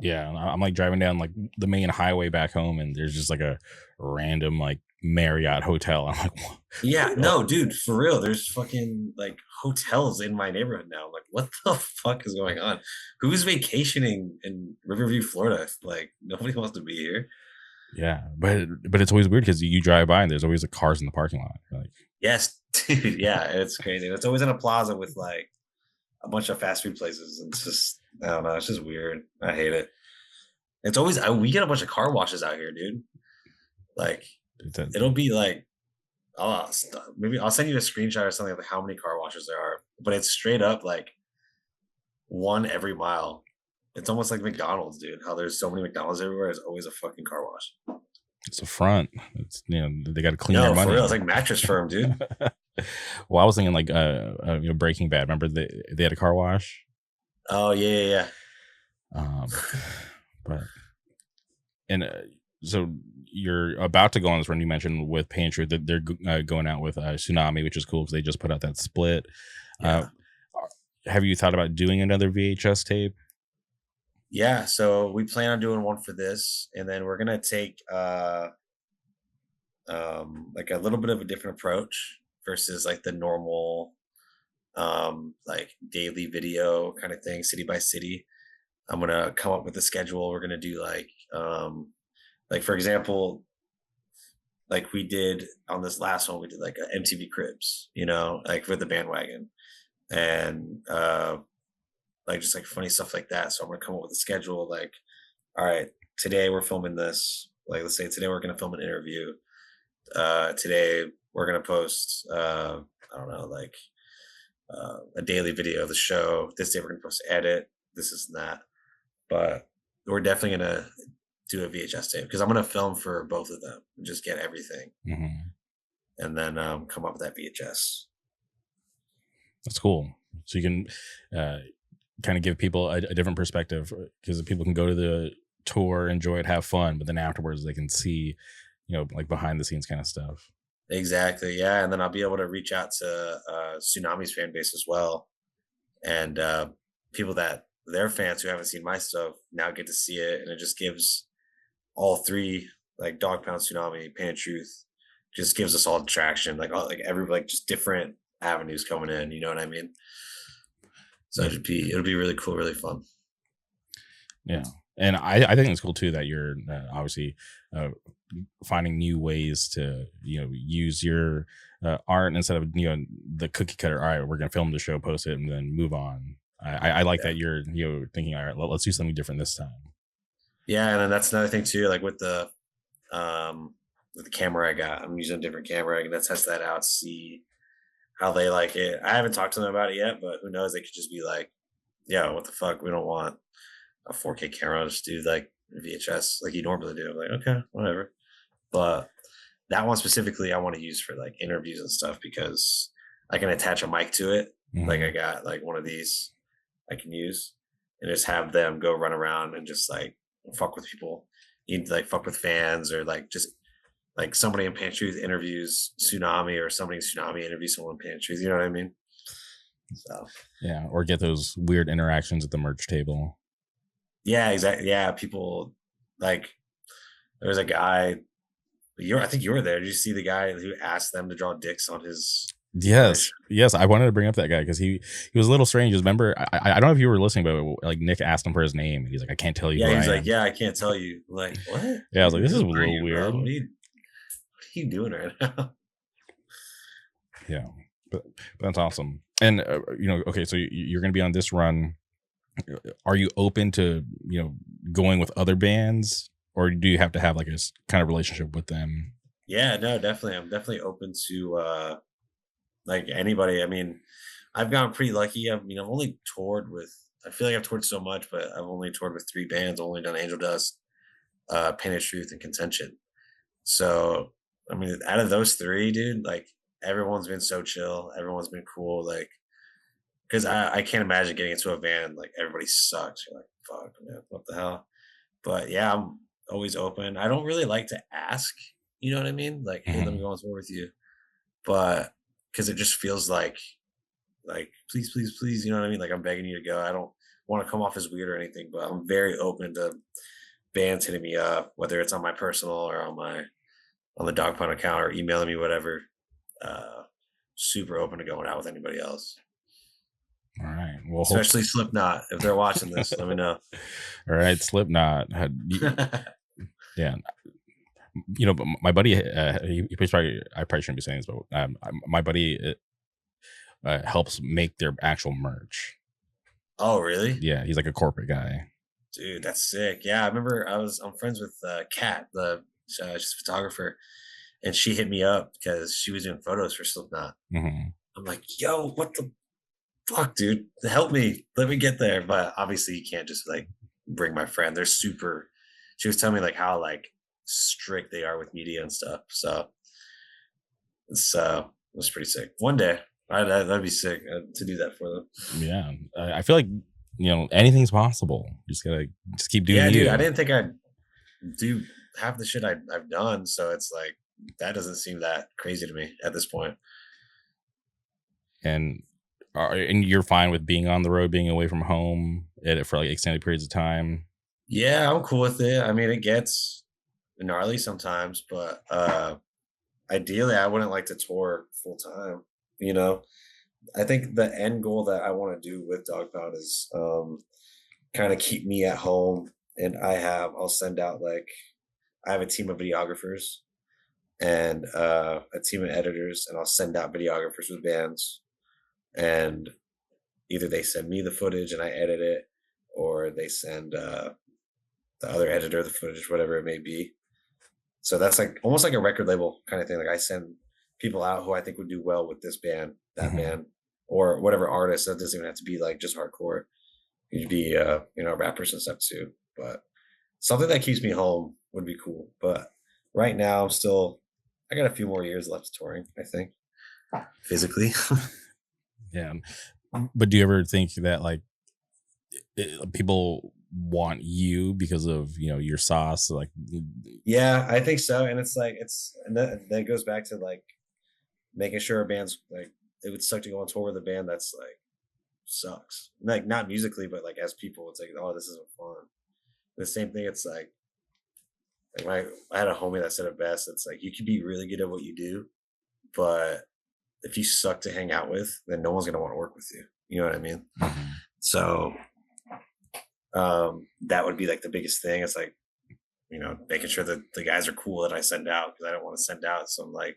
Yeah, and I'm like driving down like the main highway back home, and there's just like a random like Marriott hotel. I'm like, Yeah, "What?" no, dude, for real. There's fucking like hotels in my neighborhood now. I'm like, what the fuck is going on? Who's vacationing in Riverview, Florida? Like nobody wants to be here. Yeah, but it's always weird because you drive by and there's always like cars in the parking lot. You're like, Yes, dude. Yeah, it's crazy. It's always in a plaza with like a bunch of fast food places. And it's just I don't know. It's just weird. I hate it. It's always we get a bunch of car washes out here, dude. Like it's a, it'll be like maybe I'll send you a screenshot or something of how many car washes there are, but it's straight up like one every mile. It's almost like McDonald's, dude. How there's so many McDonald's everywhere. There's always a fucking car wash. it's a front. It's they got to clean their No, for money. real. It's like Mattress Firm, dude. Well, I was thinking like Breaking Bad. Remember they had a car wash. Oh yeah, yeah, Um, yeah. but and so you're about to go on this run. You mentioned with Pantry that they're going out with Tsunami, which is cool because they just put out that split. Uh, Yeah. have you thought about doing another VHS tape? Yeah, so we plan on doing one for this, and then we're gonna take like a little bit of a different approach versus like the normal like daily video kind of thing, city by city. I'm gonna come up with a schedule. We're gonna do like for example, like we did on this last one, we did like a MTV Cribs, you know, like with the bandwagon and like just like funny stuff like that. So I'm gonna come up with a schedule like, all right, today we're filming this. Like let's say today we're gonna film an interview. Today we're gonna post I don't know, like a daily video of the show. This day we're gonna post edit, this is that. But we're definitely gonna do a VHS tape because I'm gonna film for both of them and just get everything Hmm. and then come up with that VHS. That's cool. So you can uh, kind of give people a different perspective because people can go to the tour, enjoy it, have fun, but then afterwards they can see, like behind the scenes kind of stuff. Exactly, yeah. And then I'll be able to reach out to Tsunami's fan base as well. And people that their fans who haven't seen my stuff now get to see it. And it just gives all three, like Dog Pound, Tsunami, Pain of Truth, just gives us all traction, like all like every like just different avenues coming in, you know what I mean? So Yeah. it'll be really cool, really fun. Yeah. And I think it's cool too that you're obviously uh, finding new ways to use your art instead of the cookie cutter. All right, we're gonna film the show, post it, and then move on. I like Yeah. that you're thinking, all right, let's do something different this time. Yeah, and then that's another thing too, like with the camera I got. I'm using a different camera. I'm gonna test that out, see how they like it. I haven't talked to them about it yet, but who knows? They could just be like, "Yeah, what the fuck? We don't want a 4K camera. Just do like VHS like you normally do." I'm like, okay, whatever. But that one specifically, I want to use for like interviews and stuff because I can attach a mic to it. Like I Hmm. got like one of these I can use and just have them go run around and just like fuck with people, like fuck with fans or like just like somebody in Pantry interviews Tsunami or somebody in Tsunami interviews someone in Pantry. You know what I mean? So Yeah, or get those weird interactions at the merch table. yeah, exactly. Yeah, people like there was a guy. I think you were there. Did you see the guy who asked them to draw dicks on his Yes, yes, I wanted to bring up that guy because he was a little strange. Just remember, I don't know if you were listening, but like Nick asked him for his name, and he's like, "I can't tell you Yeah, who I he's like, am." yeah, I can't tell you. I'm like, what? Yeah, I was like, "This is a Who are little you, bro? weird." What are you doing right now? Yeah, but that's awesome. And okay, so you're going to be on this run. Are you open to going with other bands, or do you have to have like a kind of relationship with them? Yeah, no, definitely. I'm definitely open to like anybody. I mean, I've gotten pretty lucky. I've only toured with I feel like I've toured so much, but I've only toured with three bands. I've only done Angel Dust, Pain of Truth, and Contention. So I mean, out of those three, dude, like everyone's been so chill. Everyone's been cool. Like, because I can't imagine getting into a van like everybody sucks. You're like, fuck, man, what the hell? But yeah, I'm always open. I don't really like to ask. You know what I mean? Like, hey, let me Hmm. go on tour with you. But because it just feels like please, please, please. You know what I mean? Like I'm begging you to go. I don't want to come off as weird or anything, but I'm very open to bands hitting me up, whether it's on my personal or on the Dog Pound account or emailing me, whatever. Uh, super open to going out with anybody else, All right. Well, hope. especially Slipknot. If they're watching this, let me know. All right, Slipknot. Yeah, but my buddy, he's probably I probably shouldn't be saying this, but my buddy helps make their actual merch. Oh, really? Yeah, he's like a corporate guy. Dude, that's sick. Yeah, I remember I'm friends with Kat, the she's a photographer, and she hit me up because she was doing photos for Slipknot. Hmm. I'm like, yo, what the fuck, dude? Help me. Let me get there. But obviously you can't just like bring my friend. They're super she was telling me like how like strict they are with media and stuff. So it was pretty sick. One day, that'd be sick to do that for them. Yeah, I feel like anything's possible. You just gotta just keep doing Yeah, dude, I you. didn't think I'd do half the shit I've done. So it's like that doesn't seem that crazy to me at this point. And you're fine with being on the road, being away from home for like extended periods of time. Yeah, I'm cool with it. I mean, it gets gnarly sometimes, but ideally I wouldn't like to tour full time, you know. I think the end goal that I want to do with Dog Pound is kind of keep me at home, and I'll send out like I have a team of videographers and a team of editors, and I'll send out videographers with bands, and either they send me the footage and I edit it, or they send the other editor the footage, whatever it may be. So that's like almost like a record label kind of thing. Like I send people out who I think would do well with this band, that band, or whatever artist. That doesn't even have to be like just hardcore. You'd be rappers and stuff too. But something that keeps me home would be cool. But right now I got a few more years left of touring, I think. Physically. Yeah. But do you ever think that like people want you because of your sauce? Like, Yeah, I think so. And it's like and that goes back to like making sure a band's like, it would suck to go on tour with a band that's like sucks. Like not musically, but like as people, it's like, oh, this isn't fun. The same thing, it's like I had a homie that said it best. It's like you can be really good at what you do, but if you suck to hang out with, then no one's gonna want to work with you. You know what I mean? So that would be like the biggest thing. It's like, making sure that the guys are cool that I send out, because I don't want to send out some like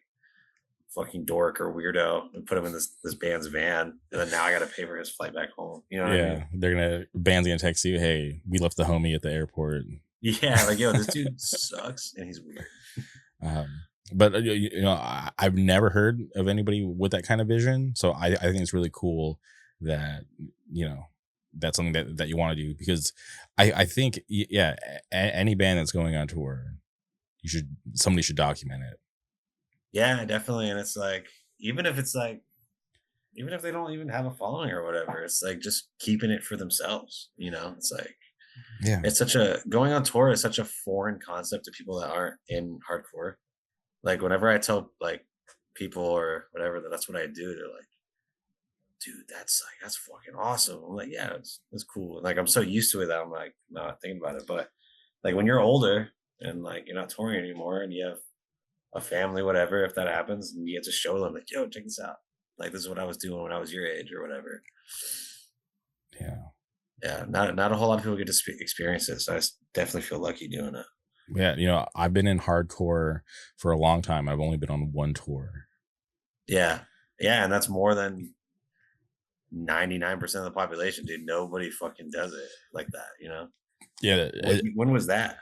fucking dork or weirdo and put him in this band's van, and then now I got to pay for his flight back home. You know what I mean? Band's gonna text you, hey, we left the homie at the airport. Yeah, like, yo, this dude sucks and he's weird. But I've never heard of anybody with that kind of vision, so I think it's really cool that that's something that you want to do, because I think any band that's going on tour, somebody should document it. Yeah, definitely. And it's like, even if they don't even have a following or whatever, it's like just keeping it for themselves. It's like, it's going on tour is such a foreign concept to people that aren't in hardcore. Like whenever I tell like people or whatever that's what I do, they're like, dude, that's fucking awesome. I'm like, yeah, it's cool. And like I'm so used to it that I'm like not thinking about it. But like when you're older and like you're not touring anymore and you have a family, whatever, if that happens, and you get to show them like, yo, check this out. Like this is what I was doing when I was your age or whatever. Yeah. Not a whole lot of people get to experience it. So I definitely feel lucky doing it. Yeah, I've been in hardcore for a long time. I've only been on one tour. Yeah, and that's more than 99% of the population, dude. Nobody fucking does it like that, Yeah. When was that?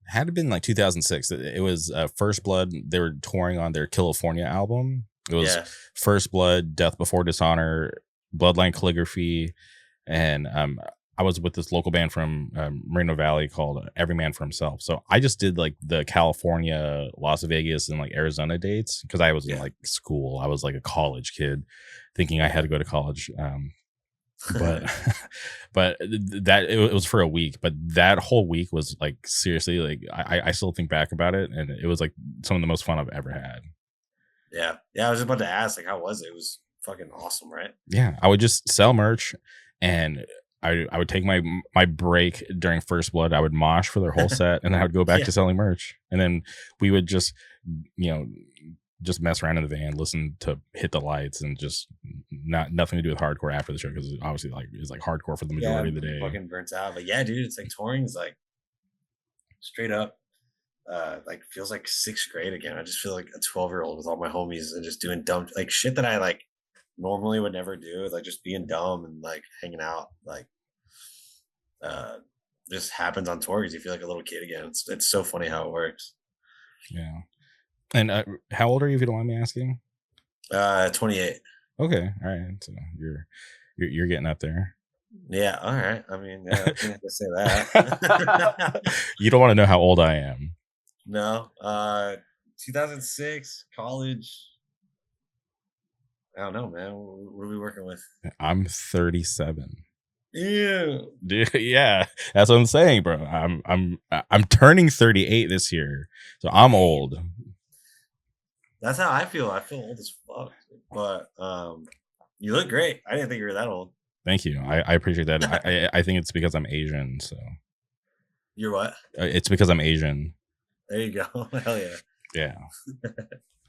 Had to been like 2006. It was First Blood. They were touring on their California album. It was First Blood, Death Before Dishonor, Bloodline Calligraphy, and I was with this local band from Moreno Valley called Every Man for Himself. So I just did like the California, Las Vegas, and like Arizona dates, because I was in like school. I was like a college kid thinking I had to go to college. But that it was for a week, but that whole week was like, seriously, like I still think back about it, and it was like some of the most fun I've ever had. Yeah. I was just about to ask, like, how was it? It was fucking awesome, right? Yeah, I would just sell merch, and I would take my break during First Blood. I would mosh for their whole set, and then I would go back to selling merch, and then we would just just mess around in the van, listen to Hit the Lights, and just nothing to do with hardcore after the show, because obviously like it's like hardcore for the majority of the day. Fucking burnt out, but yeah, dude, it's like touring is like straight up like feels like sixth grade again. I just feel like a 12-year-old with all my homies and just doing dumb like shit that I like normally would never do, like just being dumb and like hanging out, like just happens on tour because you feel like a little kid again. It's so funny how it works. Yeah. And how old are you, if you don't mind me asking? 28. Okay, all right. So you're getting up there. Yeah, all right. I mean, yeah, I can't say that. You don't want to know how old I am. No. 2006, college. I don't know, man. What are we working with? I'm 37. Ew. Dude, yeah, that's what I'm saying, bro. I'm turning 38 this year, so I'm old. That's how I feel. I feel old as fuck. But you look great. I didn't think you were that old. Thank you. I appreciate that. I think it's because I'm Asian. So you're what? It's because I'm Asian. There you go. Hell yeah. Yeah.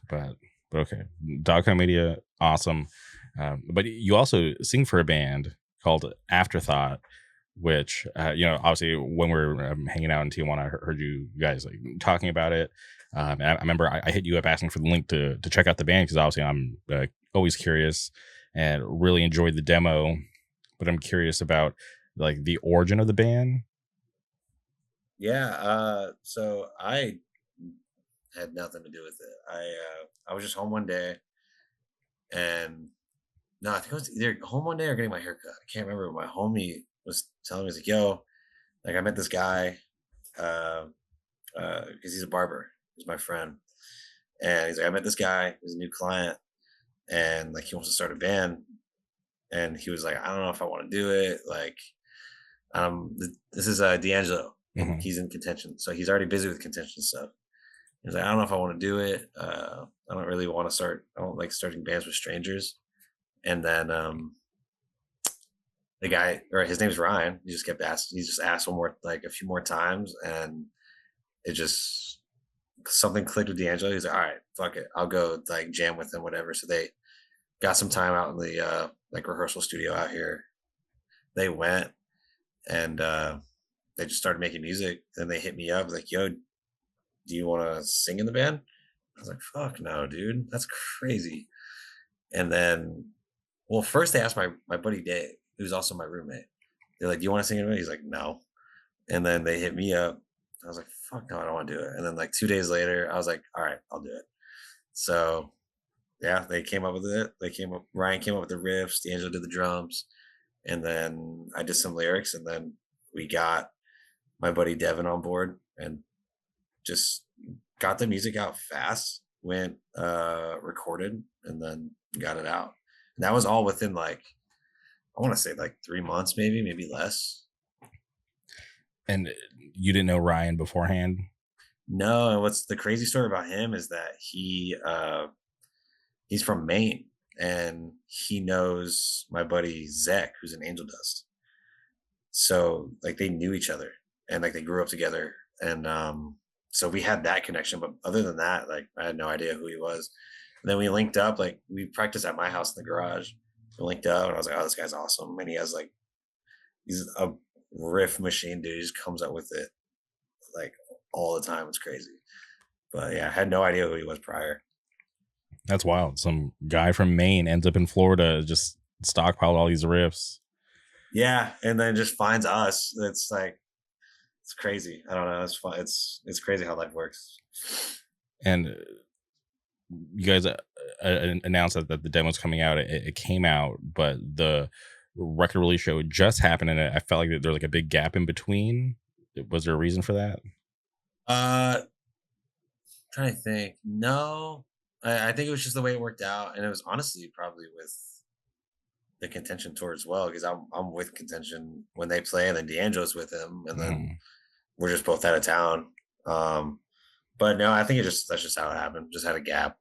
but okay. Doghound Media. Awesome. But you also sing for a band called Afterthought, which obviously when we're hanging out in Tijuana, I heard you guys like talking about it. And I remember I hit you up asking for the link to check out the band because obviously I'm always curious and really enjoyed the demo. But I'm curious about like the origin of the band. Yeah, so I had nothing to do with it. I was just home one day, and no, I think I was either home one day or getting my hair cut. I can't remember. My homie was telling me, he's like, "Yo, like I met this guy, uh, because he's a barber. He's my friend, and he's like, I met this guy. He's a new client, and like he wants to start a band." And he was like, "I don't know if I want to do it. Like, this is D'Angelo, and Mhm. he's in contention, so he's already busy with contention stuff." He's like, "I don't know if I want to do it. I don't really want to start. I don't like starting bands with strangers." And then the guy, or his name's Ryan, he just kept asking. He just asked one more, like a few more times, and it just something clicked with D'Angelo. He's like, "All right, fuck it, I'll go like jam with him, whatever." So they got some time out in the like rehearsal studio out here. They went, and they just started making music. Then they hit me up like, "Yo, do you want to sing in the band?" I was like, "Fuck no, dude, that's crazy." And then, well, first they asked my buddy Dave, who's also my roommate. They're like, "Do you want to sing in the band?" He's like, "No." And then they hit me up. I was like, "Fuck no, I don't want to do it." And then like 2 days later, I was like, "All right, I'll do it." So yeah, they came up with it. They came up. Ryan came up with the riffs. D'Angelo did the drums, and then I did some lyrics, and then we got my buddy Devin on board, and just got the music out fast. Went recorded, and then got it out. And that was all within like, I want to say like 3 months, maybe less. And you didn't know Ryan beforehand. No, and what's the crazy story about him is that he's from Maine, and he knows my buddy Zach, who's in Angel Dust. So like they knew each other, and like they grew up together, and so we had that connection. But other than that, like I had no idea who he was. And then we linked up, like we practiced at my house in the garage. We linked up, and I was like, "Oh, this guy's awesome." And he has like, he's a riff machine, dude. He just comes up with it like all the time. It's crazy. But yeah, I had no idea who he was prior. That's wild. Some guy from Maine ends up in Florida, just stockpiled all these riffs. Yeah, and then just finds us. It's like, it's crazy. I don't know. It's fun. It's crazy how life works. And you guys announced that the demo's coming out. It came out, but the record release show just happened, and I felt like there's like a big gap in between. Was there a reason for that? Uh, trying to think. No, I think it was just the way it worked out, and it was honestly probably with the contention tour as well, because I'm with contention when they play, and then D'Angelo's with him, and then Mhm. we're just both out of town. Um, but no, I think that's just how it happened. Just had a gap,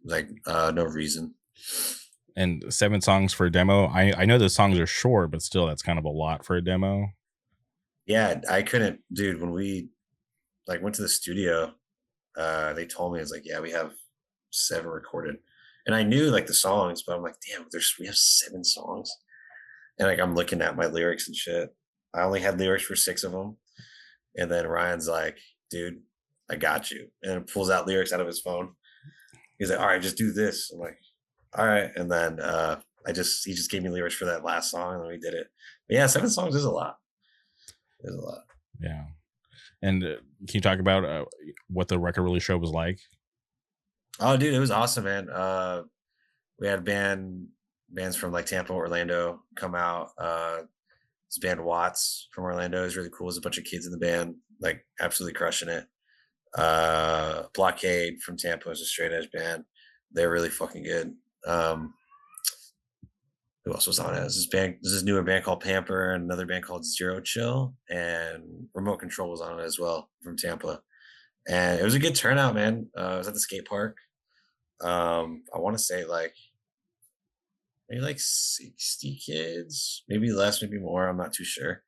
like no reason. And 7 songs for a demo. I know the songs are short, but still, that's kind of a lot for a demo. Yeah, I couldn't, dude. When we like went to the studio, they told me, it's like, yeah, we have 7 recorded, and I knew like the songs, but I'm like, damn, we have 7 songs, and like I'm looking at my lyrics and shit. I only had lyrics for 6 of them, and then Ryan's like, "Dude, I got you," and pulls out lyrics out of his phone. He's like, "All right, just do this." I'm like, "All right," and then he just gave me lyrics for that last song, and then we did it. But yeah, 7 songs is a lot. Is a lot. Yeah. And can you talk about what the record release show was like? Oh, dude, it was awesome, man. We had bands from like Tampa, Orlando come out. This band Watts from Orlando is really cool. There's a bunch of kids in the band, like absolutely crushing it. Blockade from Tampa is a straight edge band. They're really fucking good. Um, who else was on it? There's this newer band called Pamper, and another band called Zero Chill, and Remote Control was on it as well from Tampa. And it was a good turnout, man. I was at the skate park. I want to say like maybe like 60 kids, maybe less, maybe more. I'm not too sure,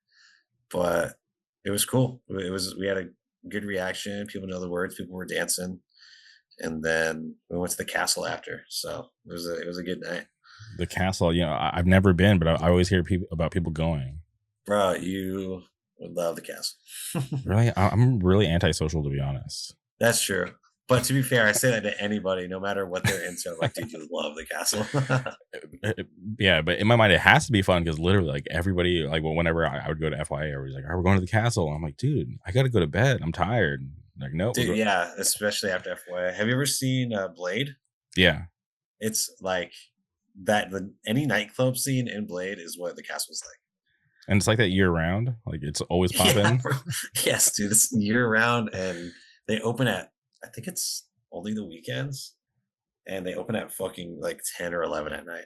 but it was cool. We had a good reaction. People know the words. People were dancing. and then we went to the castle after. So it was a good night. The castle, I've never been, but I always hear people going. Bro, you would love the castle. Really, I'm really antisocial, to be honest. That's true. But to be fair, I say that to anybody, no matter what they're into. I'm like, dude, you love the castle. Yeah, but in my mind, it has to be fun because literally, like everybody, like whenever I would go to FYA, everybody's like, "Are we going to the castle?" I'm like, "Dude, I got to go to bed. I'm tired." Like, no, Dude, yeah, especially after FYI. Have you ever seen Blade? Yeah, It's like that. Any nightclub scene in Blade is what the castle's like. and it's like that year round. Like it's always Yeah, popping. bro. Yes, dude. It's year round, and they open at, I think it's only the weekends, and they open at fucking like 10 or 11 at night,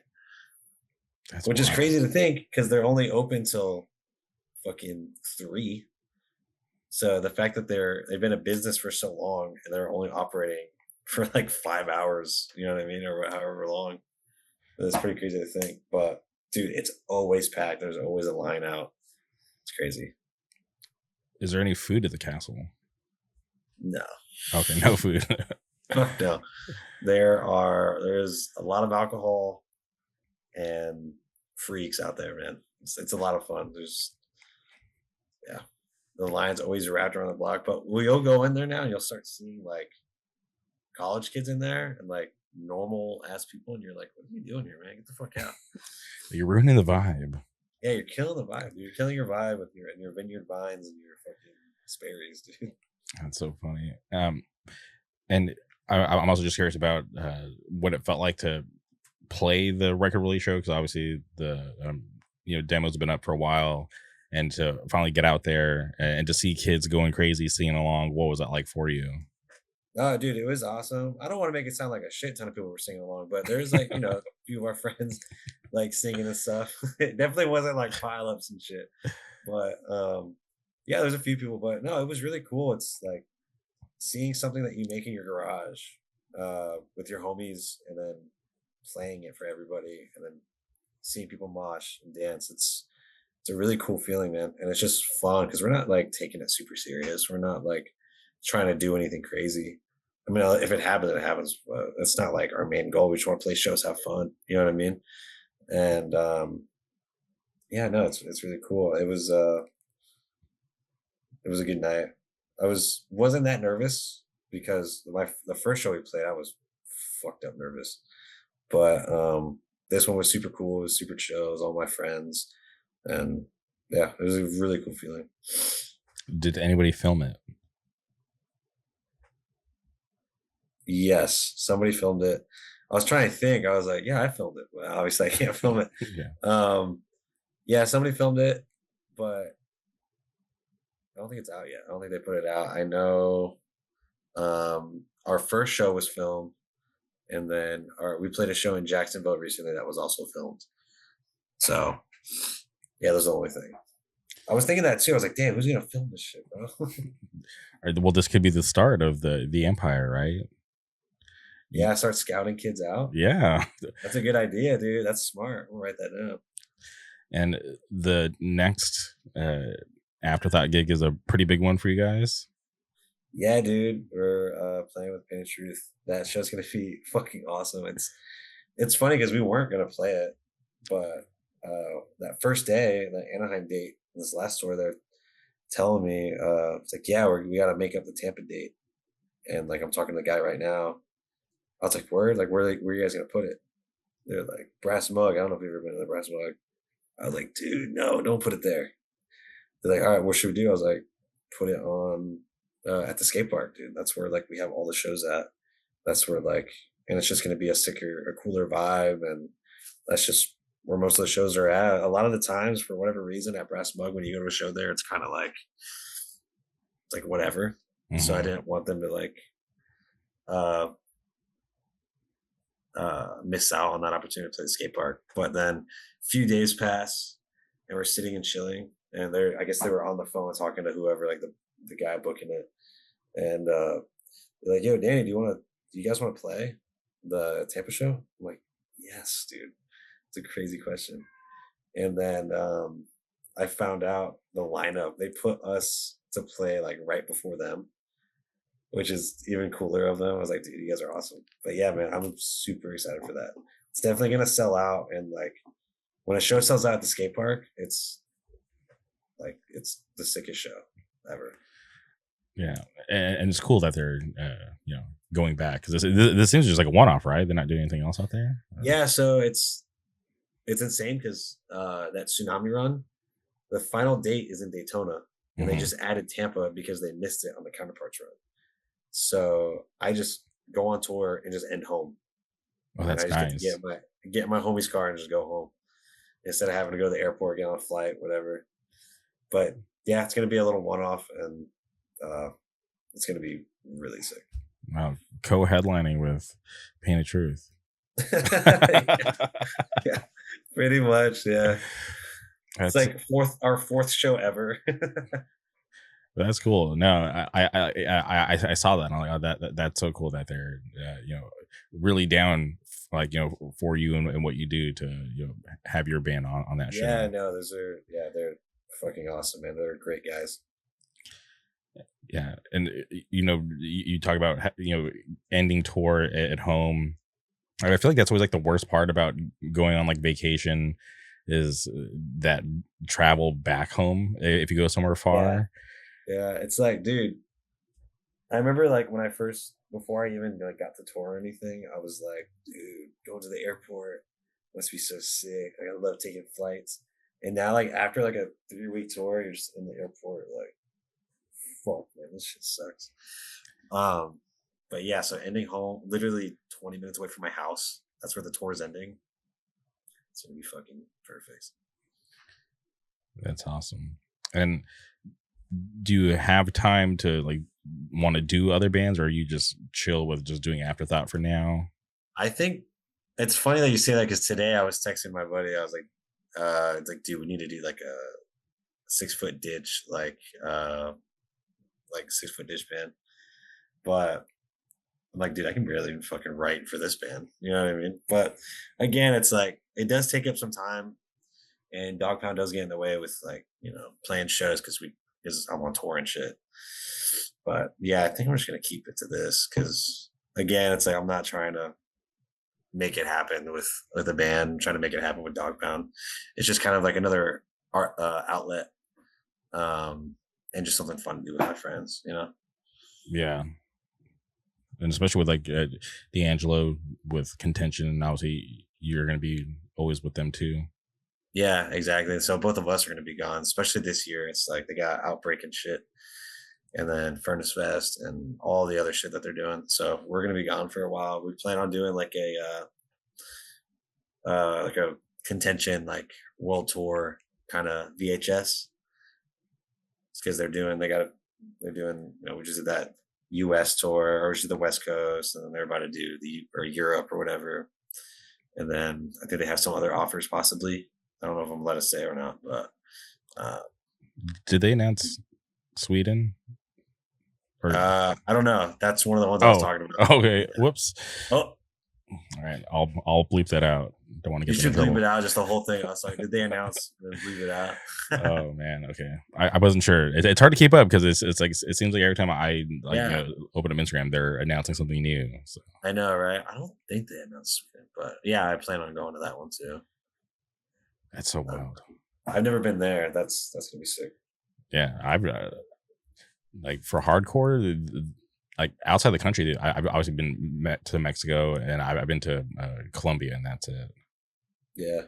That's which is wild. crazy to think because they're only open till fucking 3. So the fact that they've been a business for so long and they're only operating for like 5 hours, you know what I mean, or however long, that's pretty crazy to think. But dude, it's always packed. There's always a line out. It's crazy. Is there any food at the castle? No. Okay, no food. No. There's a lot of alcohol and freaks out there, man. It's a lot of fun. Yeah, the line's always wrapped around the block, but you'll go in there now and you'll start seeing like college kids in there and like normal ass people, and you're like, what are you doing here, man? Get the fuck out. You're ruining the vibe. Yeah, you're killing the vibe. You're killing your vibe with your vineyard vines and your fucking Sperry's, dude. That's so funny. And I'm also just curious about what it felt like to play the record release show, because obviously the demo's been up for a while, and to finally get out there and to see kids going crazy singing along. What was that like for you? Oh, dude, it was awesome. I don't want to make it sound like a shit ton of people were singing along, but there's like, a few of our friends like singing and stuff. It definitely wasn't like pile ups and shit. But yeah, there's a few people, but no, it was really cool. It's like seeing something that you make in your garage with your homies and then playing it for everybody and then seeing people mosh and dance. It's a really cool feeling, man. And it's just fun because we're not like taking it super serious. We're not like trying to do anything crazy. I mean, if it happens, it happens. But that's not like our main goal. We just want to play shows, have fun. You know what I mean? And yeah, no, it's really cool. It was a good night. Wasn't that nervous because the first show we played, I was fucked up nervous. But this one was super cool. It was super chill. It was all my friends, and yeah, it was a really cool feeling. Did anybody film it? Yes, somebody filmed it. I was trying to think. I was like, yeah, I filmed it. But obviously, I can't film it. Yeah. Yeah, somebody filmed it, but I don't think it's out yet. I don't think they put it out. I know our first show was filmed, and then we played a show in Jacksonville recently that was also filmed. So yeah, that's the only thing. I was thinking that too. I was like, damn, who's gonna film this shit, bro? All right, well, this could be the start of the empire, right? Yeah, start scouting kids out. Yeah, That's a good idea, dude. That's smart. We'll write that down. and the next Afterthought gig is a pretty big one for you guys. Yeah, dude. We're playing with Pain and Truth. That show's gonna be fucking awesome. It's funny because we weren't gonna play it, but that first day, the Anaheim date, this last tour, they're telling me, it's like, yeah, we gotta make up the Tampa date. And like I'm talking to the guy right now. I was like, word, like where are you guys gonna put it? They're like, Brass Mug. I don't know if you've ever been to the Brass Mug. I was like, dude, no, don't put it there. They're like, all right, what should we do? I was like, put it on at the skate park, dude. That's where like we have all the shows at. That's where like, and it's just gonna be a cooler vibe, and that's just where most of the shows are at. A lot of the times, for whatever reason, at Brass Mug, when you go to a show there, it's kind of like, it's like whatever. Mm-hmm. So I didn't want them to like miss out on that opportunity to play the skate park. But then a few days pass and we're sitting and chilling, and I guess they were on the phone talking to whoever, like the guy booking it, and they're like, yo, Danny, do you guys want to play the Tampa show? I'm like, yes, dude. It's a crazy question. And then I found out the lineup. They put us to play like right before them, which is even cooler of them. I was like, dude, you guys are awesome. But yeah, man, I'm super excited for that. It's definitely gonna sell out, and like when a show sells out at the skate park, it's like it's the sickest show ever. Yeah, and it's cool that they're going back, because this seems just like a one off, right? They're not doing anything else out there. Yeah, so it's insane because that tsunami run, the final date is in Daytona, and they Mhm. just added Tampa because they missed it on the counterparts run. So I just go on tour and just end home, Oh, and I that's just get to nice. get in my homie's car and just go home instead of having to go to the airport, get on a flight, whatever. But yeah, it's gonna be a little one off, and uh, it's gonna be really sick. Wow, co-headlining with Painted Truth. Yeah, yeah, pretty much. Yeah, it's That's like our fourth show ever. that's cool. No, I saw that. And I'm like, oh, that's so cool that they're really down, like, for you and what you do to have your band on that show. Yeah, no, they're fucking awesome, man. They're great guys. Yeah, and you talk about ending tour at home. I feel like that's always like the worst part about going on like vacation is that travel back home if you go somewhere Yeah, far. yeah. It's like, dude, I remember like when I first before I even like got to tour or anything, I was like, dude, going to the airport must be so sick. Like, I love taking flights. And now like after like a 3 week tour, you're just in the airport like, fuck, man, this shit sucks. Um, but yeah, so ending home, literally 20 minutes away from my house. That's where the tour is ending. It's gonna be fucking perfect. That's awesome. And do you have time to like want to do other bands, or are you just chill with just doing Afterthought for now? I think it's funny that you say that because today I was texting my buddy. I was it's like, dude, we need to do like a 6 foot ditch, like 6 foot ditch band. But I'm like, dude, I can barely even fucking write for this band. You know what I mean? But again, it's like it does take up some time, and Dog Pound does get in the way with like playing shows because I'm on tour and shit. But yeah, I think I'm just gonna keep it to this because again, it's like I'm not trying to make it happen with a band. I'm trying to make it happen with Dog Pound. It's just kind of like another art outlet, and just something fun to do with my friends. Yeah, and especially with like D'Angelo with Contention, and obviously you're gonna be always with them too. Yeah, exactly. So both of us are going to be gone, especially this year. It's like they got Outbreak and shit, and then Furnace Fest and all the other shit that they're doing. So we're going to be gone for a while. We plan on doing like a Contention like world tour kind of VHS. It's because they're doing we just did that US tour or just the West Coast, and then they're about to do the or Europe or whatever. And then I think they have some other offers possibly. I don't know if I'm gonna let us say or not, but uh, Did they announce Sweden? Or I don't know. That's one of the ones I was oh, talking about. okay. Whoops. Oh, All right, I'll bleep that out. Don't want to you get them in should bleep trouble. it out, just the whole thing. I was like, did they announce? Then bleep it out. Oh man, okay. I wasn't sure. It's hard to keep up because it's like it seems like every time I like Yeah, open up Instagram, they're announcing something new. So I know, right? I don't think they announced it, but yeah, I plan on going to that one too. that's so Um, wild. I've never been there. That's gonna be sick. Yeah, I've like for hardcore, like outside the country, I've obviously been met to Mexico, and I've been to Colombia, and that's it. Yeah,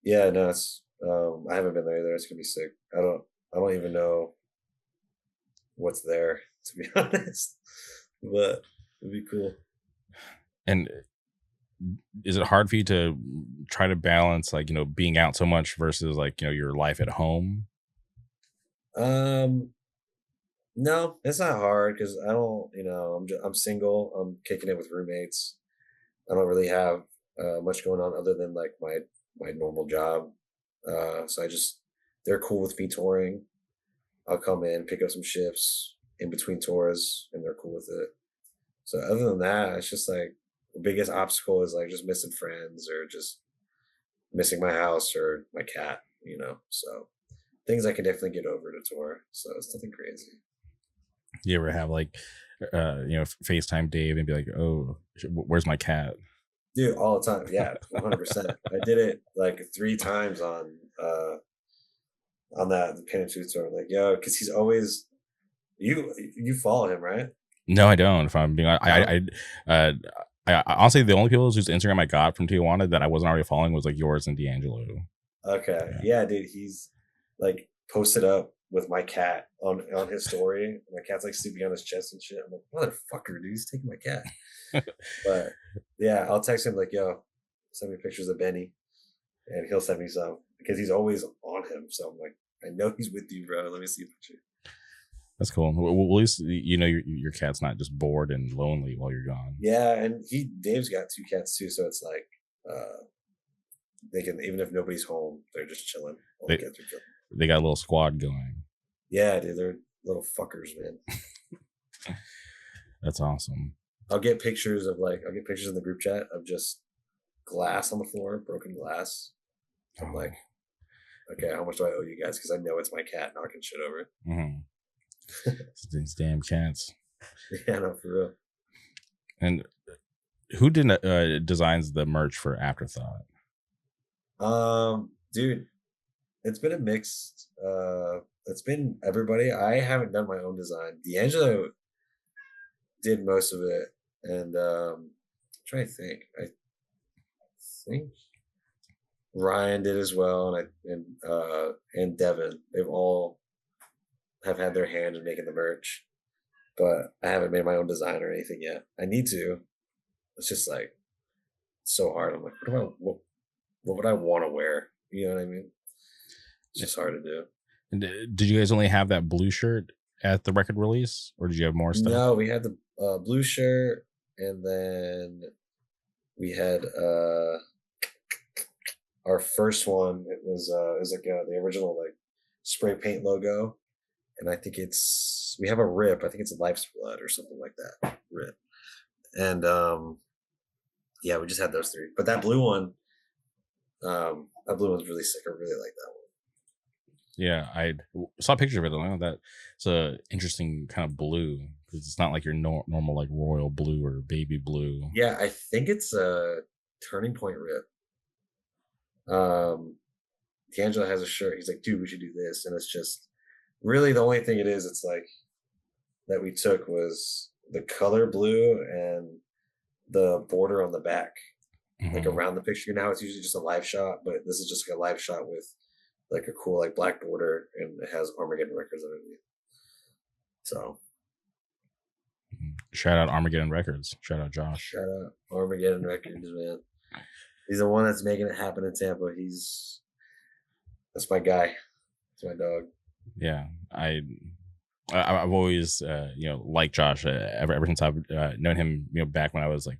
yeah. No, it's I haven't been there either. It's gonna be sick. I don't even know what's there to be honest, but it'd be cool. And is it hard for you to try to balance like being out so much versus like your life at home? Um, no, it's not hard because I don't. I'm single. I'm kicking it with roommates. I don't really have much going on other than like my normal job. So they're cool with me touring. I'll come in, pick up some shifts in between tours, and they're cool with it. So other than that, it's just like the biggest obstacle is like just missing friends or just missing my house or my cat. So things I can definitely get over to tour. So it's nothing crazy. You ever have like FaceTime Dave and be like, "Oh, where's my cat?" Dude, all the time. Yeah, 100%. I did it like 3 times on that the pin and shoot store. Like, yo, because he's always you follow him, right? No, I don't. If I'm being, No? uh, I honestly, the only people whose Instagram I got from Tijuana that I wasn't already following was like yours and D'Angelo. Okay. Yeah. Yeah, dude, he's like posted up with my cat on his story. My cat's like sleeping on his chest and shit. I'm like, motherfucker, dude, he's taking my cat. But yeah, I'll text him like, yo, send me pictures of Benny, and he'll send me some because he's always on him. So I'm like, I know he's with you, bro. Let me see a picture. That's cool. Well, at least your cat's not just bored and lonely while you're gone. Yeah, and Dave's got 2 cats too, so it's like they can, even if nobody's home, they're just chilling. All the They cats are chilling. they got a little squad going. Yeah, dude, they're little fuckers, man. That's awesome. I'll get pictures in the group chat of just glass on the floor, broken glass. I'm Oh. like, okay, how much do I owe you guys? Because I know it's my cat knocking shit over. These damn cats. Yeah, no, for real. And who designs the merch for Afterthought? Dude, it's been a mixed. It's been everybody. I haven't done my own design. D'Angelo did most of it, and I'm trying to think. I think Ryan did as well, and Devin. They've all have had their hand in making the merch, but I haven't made my own design or anything yet. I need to. It's just like so hard. I'm like, what would I want to wear? You know what I mean? It's just hard to do. And did you guys only have that blue shirt at the record release, or did you have more stuff? No, we had the blue shirt, and then we had our first one. It was like the original like spray paint logo, and I think we have a rip. I think it's a Life's Blood or something like that rip, and yeah, we just had those 3. But that blue one's really sick. I really like that one. Yeah, I saw a picture of it. I know that it's a interesting kind of blue because it's not like your normal like royal blue or baby blue. Yeah, I think it's a Turning Point rip. D'Angelo has a shirt. He's like, dude, we should do this, and it's just really the only thing it is. It's like that we took was the color blue and the border on the back, like around the picture. Now it's usually just a live shot, but this is just like a live shot with like a cool like black border, and it has Armageddon Records underneath. So shout out Armageddon Records. Shout out Josh. Shout out Armageddon Records, man. He's the one that's making it happen in Tampa. That's my guy. That's my dog. Yeah, I've always liked Josh ever since I've known him. Back when I was like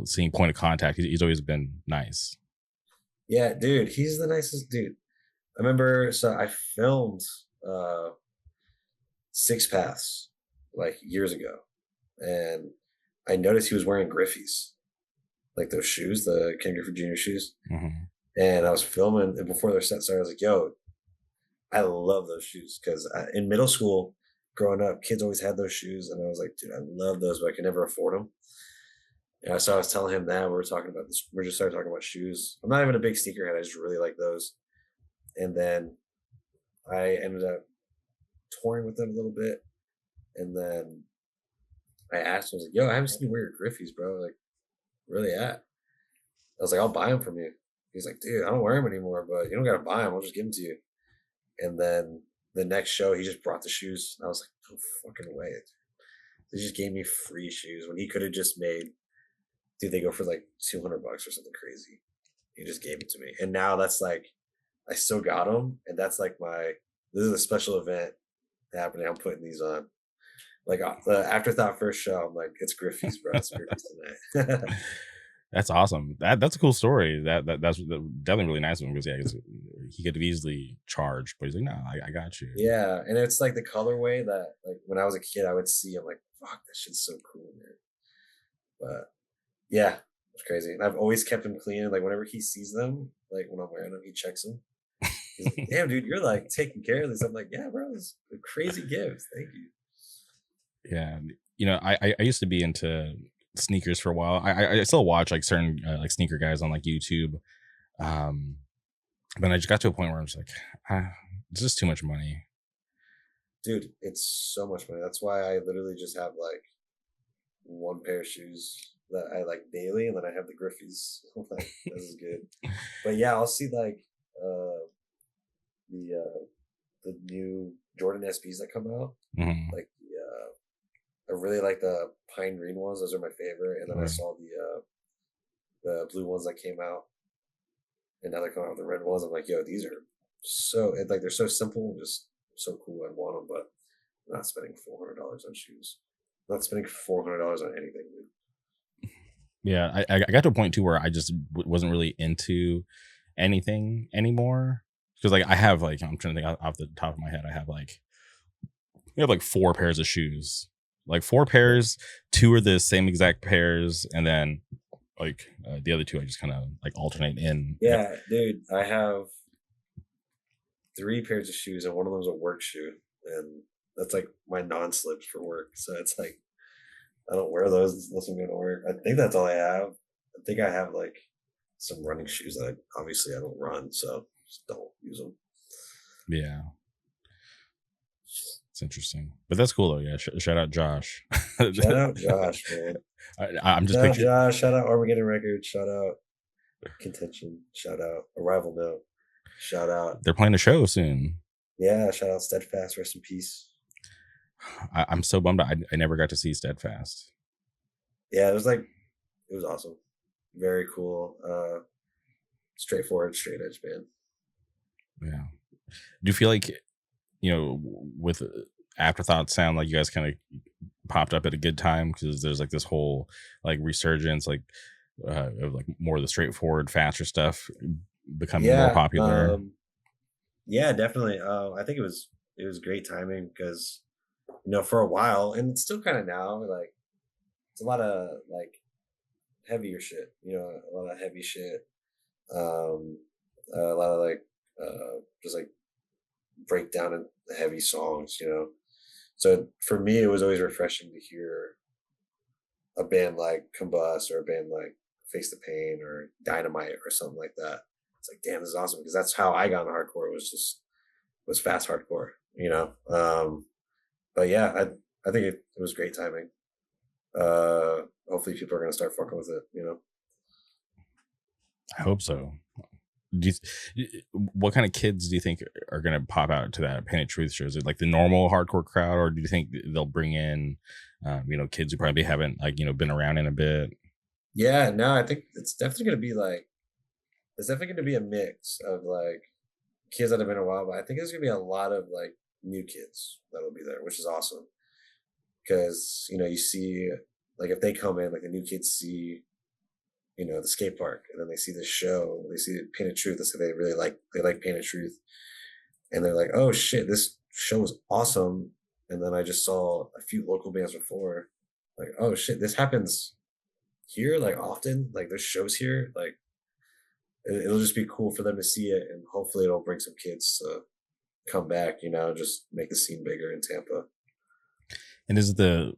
seeing Point of Contact. He's always been nice. Yeah, dude, he's the nicest dude. I remember, so I filmed Six Paths like years ago, and I noticed he was wearing Griffey's, like those shoes, the Ken Griffey Jr. shoes. And I was filming, and before their set started, I was like, yo, I love those shoes, because in middle school, growing up, kids always had those shoes, and I was like, dude, I love those, but I could never afford them. Yeah, so I was telling him that we were talking about this. We just started talking about shoes. I'm not even a big sneakerhead. I just really like those. And then I ended up touring with them a little bit. And then I asked him, I was like, yo, I haven't seen you wear your Griffey's, bro. Like, where they at? I was like, I'll buy them from you. He's like, dude, I don't wear them anymore, but you don't got to buy them. I'll just give them to you. And then the next show, he just brought the shoes. I was like, no fucking way. They just gave me free shoes when he could have just made, dude, they go for like $200 or something crazy. He just gave it to me. And now that's like, I still got them. And that's like this is a special event happening. I'm putting these on. Like the Afterthought first show, I'm like, it's Griffey's, bro. It's Griffey's tonight. That's awesome. That's a cool story. That's definitely really nice of him, because he could have easily charged, but he's like, no, I got you. Yeah, and it's like the colorway that, like, when I was a kid, I would see. I'm like, fuck, that shit's so cool, man. But yeah, it's crazy. And I've always kept him clean. Like whenever he sees them, like when I'm wearing them, he checks them. He's like, damn, dude, you're like taking care of this. I'm like, yeah, bro, it's a crazy gift. Thank you. Yeah, I used to be into sneakers for a while. I still watch like certain like sneaker guys on like YouTube. Um, but I just got to a point where I'm just like, it's just too much money. Dude, it's so much money. That's why I literally just have like one pair of shoes that I like daily, and then I have the Griffies. I'm like, this is good. But yeah, I'll see like uh the new Jordan SBs that come out. Mhm. Like I really like the pine green ones. Those are my favorite. And then I Right. saw the blue ones that came out, and now they're coming out with the red ones. I'm like, yo, these are like they're so simple, and just so cool. I want them, but I'm not spending $400 on shoes. I'm not spending $400 on anything, dude. Yeah, I got to a point too where I just wasn't really into anything anymore because like I have like I'm trying to think off the top of my head I have like we have like four pairs of shoes, like four pairs. Two are the same exact pairs, and then like the other two I just kind of like alternate in. Yeah, dude, I have three pairs of shoes, and one of them's a work shoe, and that's like my non-slips for work. So it's like I don't wear those unless I'm going to work. I think that's all I have. I think I have like some running shoes that obviously I don't run, so just don't use them. Yeah, it's interesting, but that's cool though. Yeah, shout out Josh. Shout out Josh, man. I'm just Shout out picturing. Josh. Shout out Armageddon Records. Shout out Contention. Shout out Arrival Note. Shout out, They're playing a show soon. yeah. Shout out Steadfast. Rest in peace. I'm so bummed I never got to see Steadfast. Yeah, it was awesome. Very cool. Straightforward, straight edge band. Yeah. Do you feel like with Afterthought sound like you guys kind of popped up at a good time because there's like this whole like resurgence like of like more of the straightforward faster stuff becoming more Yeah, popular. yeah, definitely. I think it was great timing because for a while, and it's still kind of now, like it's a lot of like heavier shit. A lot of heavy shit. Um, a lot of like just like breakdown and heavy songs. So for me, it was always refreshing to hear a band like Combust or a band like Face the Pain or Dynamite or something like that. It's like, damn, this is awesome because that's how I got into hardcore. Was fast hardcore. But yeah, I think it was great timing. Hopefully people are gonna start fucking with it. I hope so. Do what kind of kids do you think are going to pop out to that Painted Truth show? Is it like the normal hardcore crowd, or do you think they'll bring in, kids who probably haven't like been around in a bit? Yeah, no, I think it's definitely gonna be a mix of like kids that have been a while, but I think there's gonna be a lot of like new kids that'll be there, which is awesome. Because you see like if they come in, like the new kids see the skate park, and then they see the show, they see Painted Truth, they say they like Painted Truth, and they're like, oh shit, this show was awesome. And then I just saw a few local bands before, like, oh shit, this happens here like often, like there's shows here, like it'll just be cool for them to see it, and hopefully it'll bring some kids to come back, just make the scene bigger in Tampa. And is the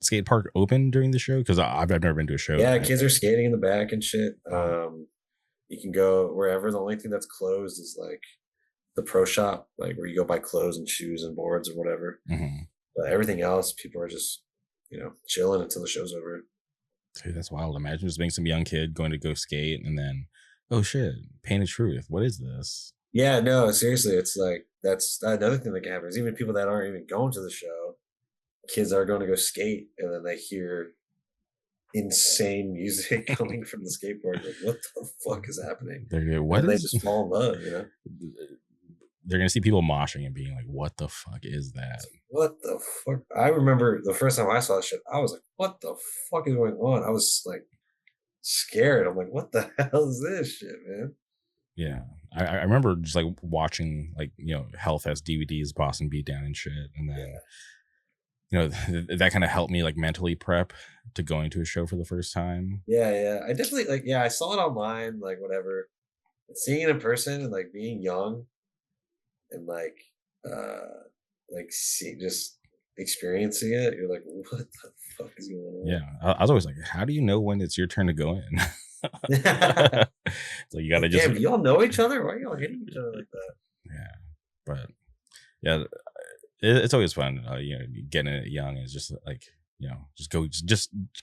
skate park open during the show? Because I've never been to a show. Yeah, kids are skating in the back and shit. You can go wherever. The only thing that's closed is like the pro shop, like where you go buy clothes and shoes and boards or whatever. Mm-hmm. But everything else, people are just chilling until the show's over. Dude, that's wild. Imagine just being some young kid going to go skate and then, oh shit, Painted Truth. What is this? Yeah, no, seriously, it's like that's another thing that can happen is even people that aren't even going to the show, kids are going to go skate, and then they hear insane music coming from the skateboard. Like, what the fuck is happening? They just fall in love, They're gonna see people moshing and being like, "What the fuck is that?" What the fuck? I remember the first time I saw that shit, I was like, "What the fuck is going on?" I was like scared. I'm like, "What the hell is this shit, man?" Yeah, I remember just like watching like Health as DVDs, Boston Beatdown and shit, and then that kind of helped me like mentally prep to going to a show for the first time. Yeah. I definitely I saw it online, like whatever. But seeing it in person and like being young and like see just experiencing it, you're like, what the fuck is going Yeah, I was always like, how do you know when it's your turn to go in? on? So you gotta Like, just damn, do y'all know each other? Why are y'all hitting each other like that? yeah, but yeah, it's always fun. Getting it young is just like just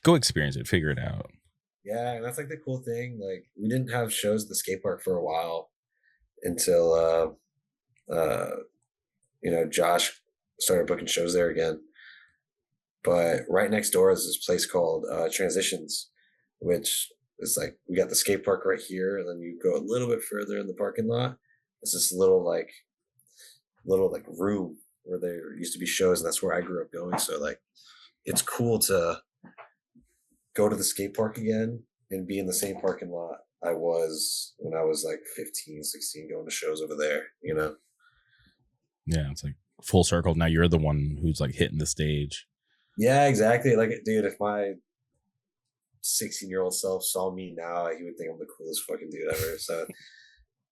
go experience it, figure it out. Yeah, and that's like the cool thing. Like, we didn't have shows at the skate park for a while until Josh started booking shows there again. But right next door is this place called Transitions, which is like we got the skate park right here, and then you go a little bit further in the parking lot. It's this little room where there used to be shows, and that's where I grew up going. So like, it's cool to go to the skate park again and be in the same parking lot I was when I was like 15, 16, going to shows over there, you know? Yeah, it's like full circle. Now you're the one who's like hitting the stage. Yeah, exactly. Like, dude, if my 16-year-old self saw me now, he would think I'm the coolest fucking dude ever. So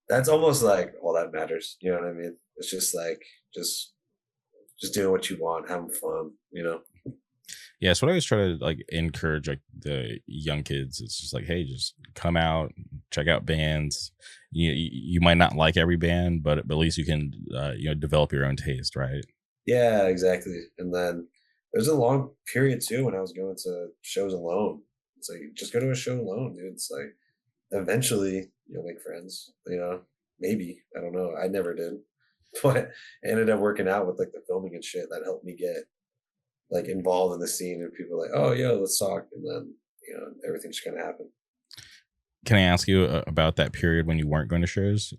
that's almost like all that matters. You know what I mean? It's just like, just doing what you want, having fun, you know? Yeah, so what I always try to like encourage like the young kids. It's just like, hey, just come out, check out bands. You might not like every band, but at least you can develop your own taste, right? Yeah, exactly. And then there's a long period too when I was going to shows alone. It's like, just go to a show alone, dude. It's like, eventually you'll make friends, you know? Maybe. I don't know. I never did. But I ended up working out with like the filming and shit that helped me get like involved in the scene, and people were like, oh, yo, let's talk. And then, everything just kind of happened. Can I ask you about that period when you weren't going to shows?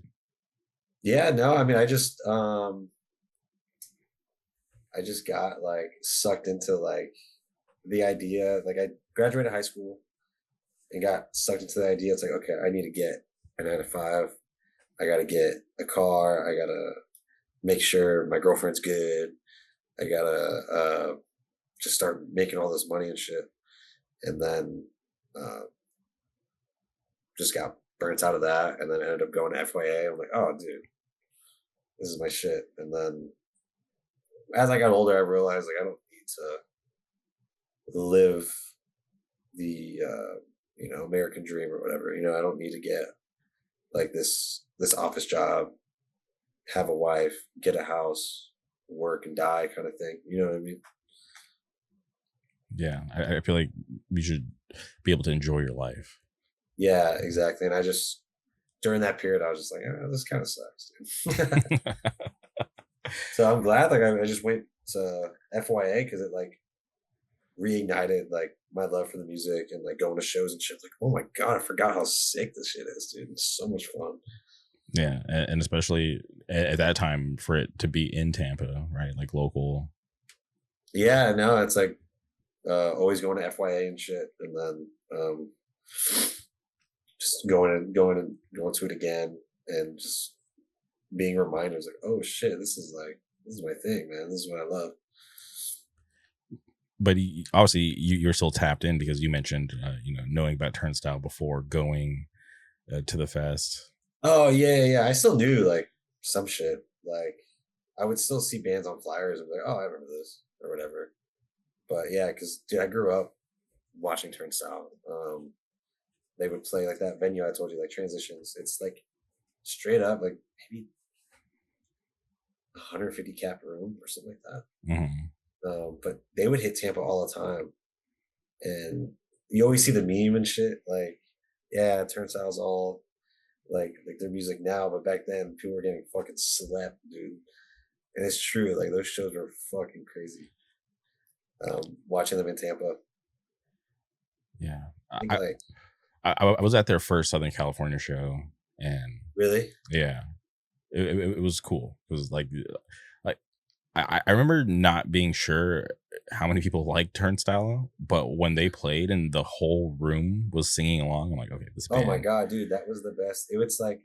Yeah, no, I mean, I just got like sucked into like the idea. Like, I graduated high school and got sucked into the idea. It's like, okay, I need to get a 9 to 5. I got to get a car. I got to make sure my girlfriend's good. I got to just start making all this money and shit. And then just got burnt out of that, and then ended up going to FYA. I'm like, oh, dude, this is my shit. And then as I got older, I realized like I don't need to live the American dream or whatever. I don't need to get like this office job, have a wife, get a house, work and die kind of thing. You know what I mean? Yeah, I feel like you should be able to enjoy your life. Yeah, exactly. And I just during that period, I was just like, oh, this kind of sucks, dude. So I'm glad like I just went to FYA because it like reignited like my love for the music and like going to shows and shit. Like, oh my god, I forgot how sick this shit is, dude. It's so much fun. Yeah, and especially at that time for it to be in Tampa, right? Like local. Yeah, no, it's like always going to FYA and shit, and then just going to it again, and just being reminded, like, oh shit, this is my thing, man. This is what I love. But obviously, you're still tapped in because you mentioned, knowing about Turnstile before going to the fest. Oh yeah. I still knew like some shit. Like, I would still see bands on flyers and be like, oh, I remember this or whatever. But yeah, because dude, I grew up watching Turnstile. They would play like that venue I told you, like Transitions. It's like straight up like maybe 150 cap room or something like that. But they would hit Tampa all the time, and you always see the meme and shit. Like, yeah, Turnstile's all like their music now, but back then people were getting fucking slept, dude. And it's true. Like, those shows were fucking crazy. Watching them in Tampa. Yeah, I think like I was at their first Southern California show, and really, yeah, it was cool. It was like I remember not being sure how many people liked Turnstile, but when they played and the whole room was singing along, I'm like, okay, this oh band. my god, dude, that was the best. It was like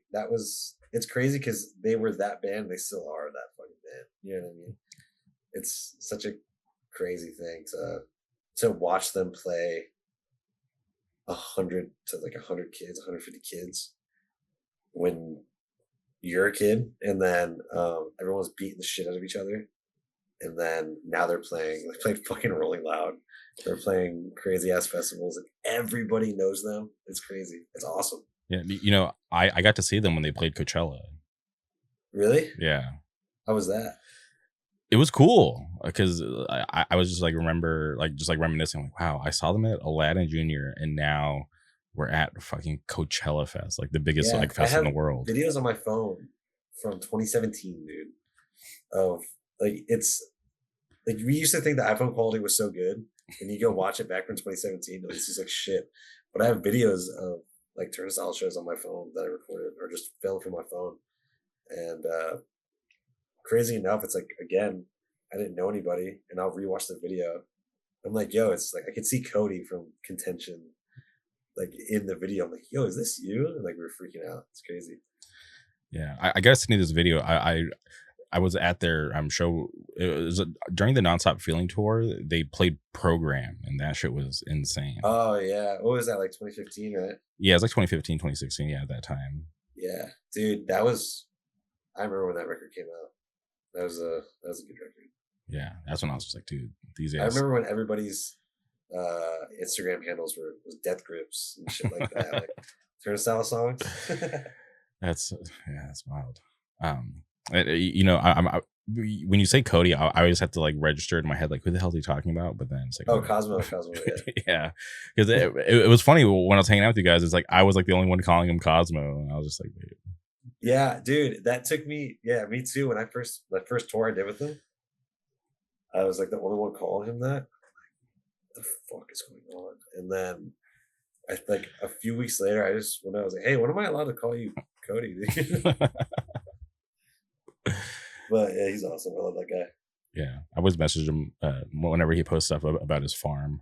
it's crazy because they were that band, they still are that fucking band. You know what I mean? It's such a crazy thing to watch them play 100 kids, 150 kids when you're a kid, and then everyone's beating the shit out of each other, and then now they're playing. They played fucking Rolling Loud. They're playing crazy ass festivals, and everybody knows them. It's crazy. It's awesome. Yeah, you know, I got to see them when they played Coachella. Really? Yeah, How was that? it was cool because I was just like reminiscing, like, wow, I saw them at Aladdin Junior, and now we're at fucking Coachella Fest, like the biggest Yeah, like I fest in have the world. videos on my phone from 2017, dude. Of like it's like we used to think the iPhone quality was so good, and you go watch it back from 2017, and this is like shit. But I have videos of like turnstile shows on my phone that I recorded or just filmed from my phone. And crazy enough, it's like again, I didn't know anybody, and I'll rewatch the video. I'm like, yo, it's like I could see Cody from Contention like in the video. I'm like, yo, is this you? And like we were freaking out. It's crazy. Yeah, I got to see this video. I was at their show. It was during the Nonstop Feeling tour. They played Program, and that shit was insane. Oh yeah, what was that like 2015, right? Yeah, it was like 2015, 2016. Yeah, at that time. Yeah, dude, that was. I remember when that record came out. That was a good record. Yeah, that's when I was just like, dude, these I guys. remember when everybody's Instagram handles was Death Grips and shit like that, like turnstile songs. That's wild. You know, when you say Cody, I always have to like register in my head, like, who the hell are you talking about? But then it's like, Oh, Cosmo, yeah. yeah, because it was funny when I was hanging out with you guys. It's like I was like the only one calling him Cosmo, and I was just like, wait. Yeah, dude, that took me. Yeah, me too. When my first tour I did with him, I was like the only one calling him that. What the fuck is going on? And then I like a few weeks later, I was like, hey, when am I allowed to call you Cody? But yeah, he's awesome. I love that guy. Yeah, I always message him whenever he posts stuff about his farm.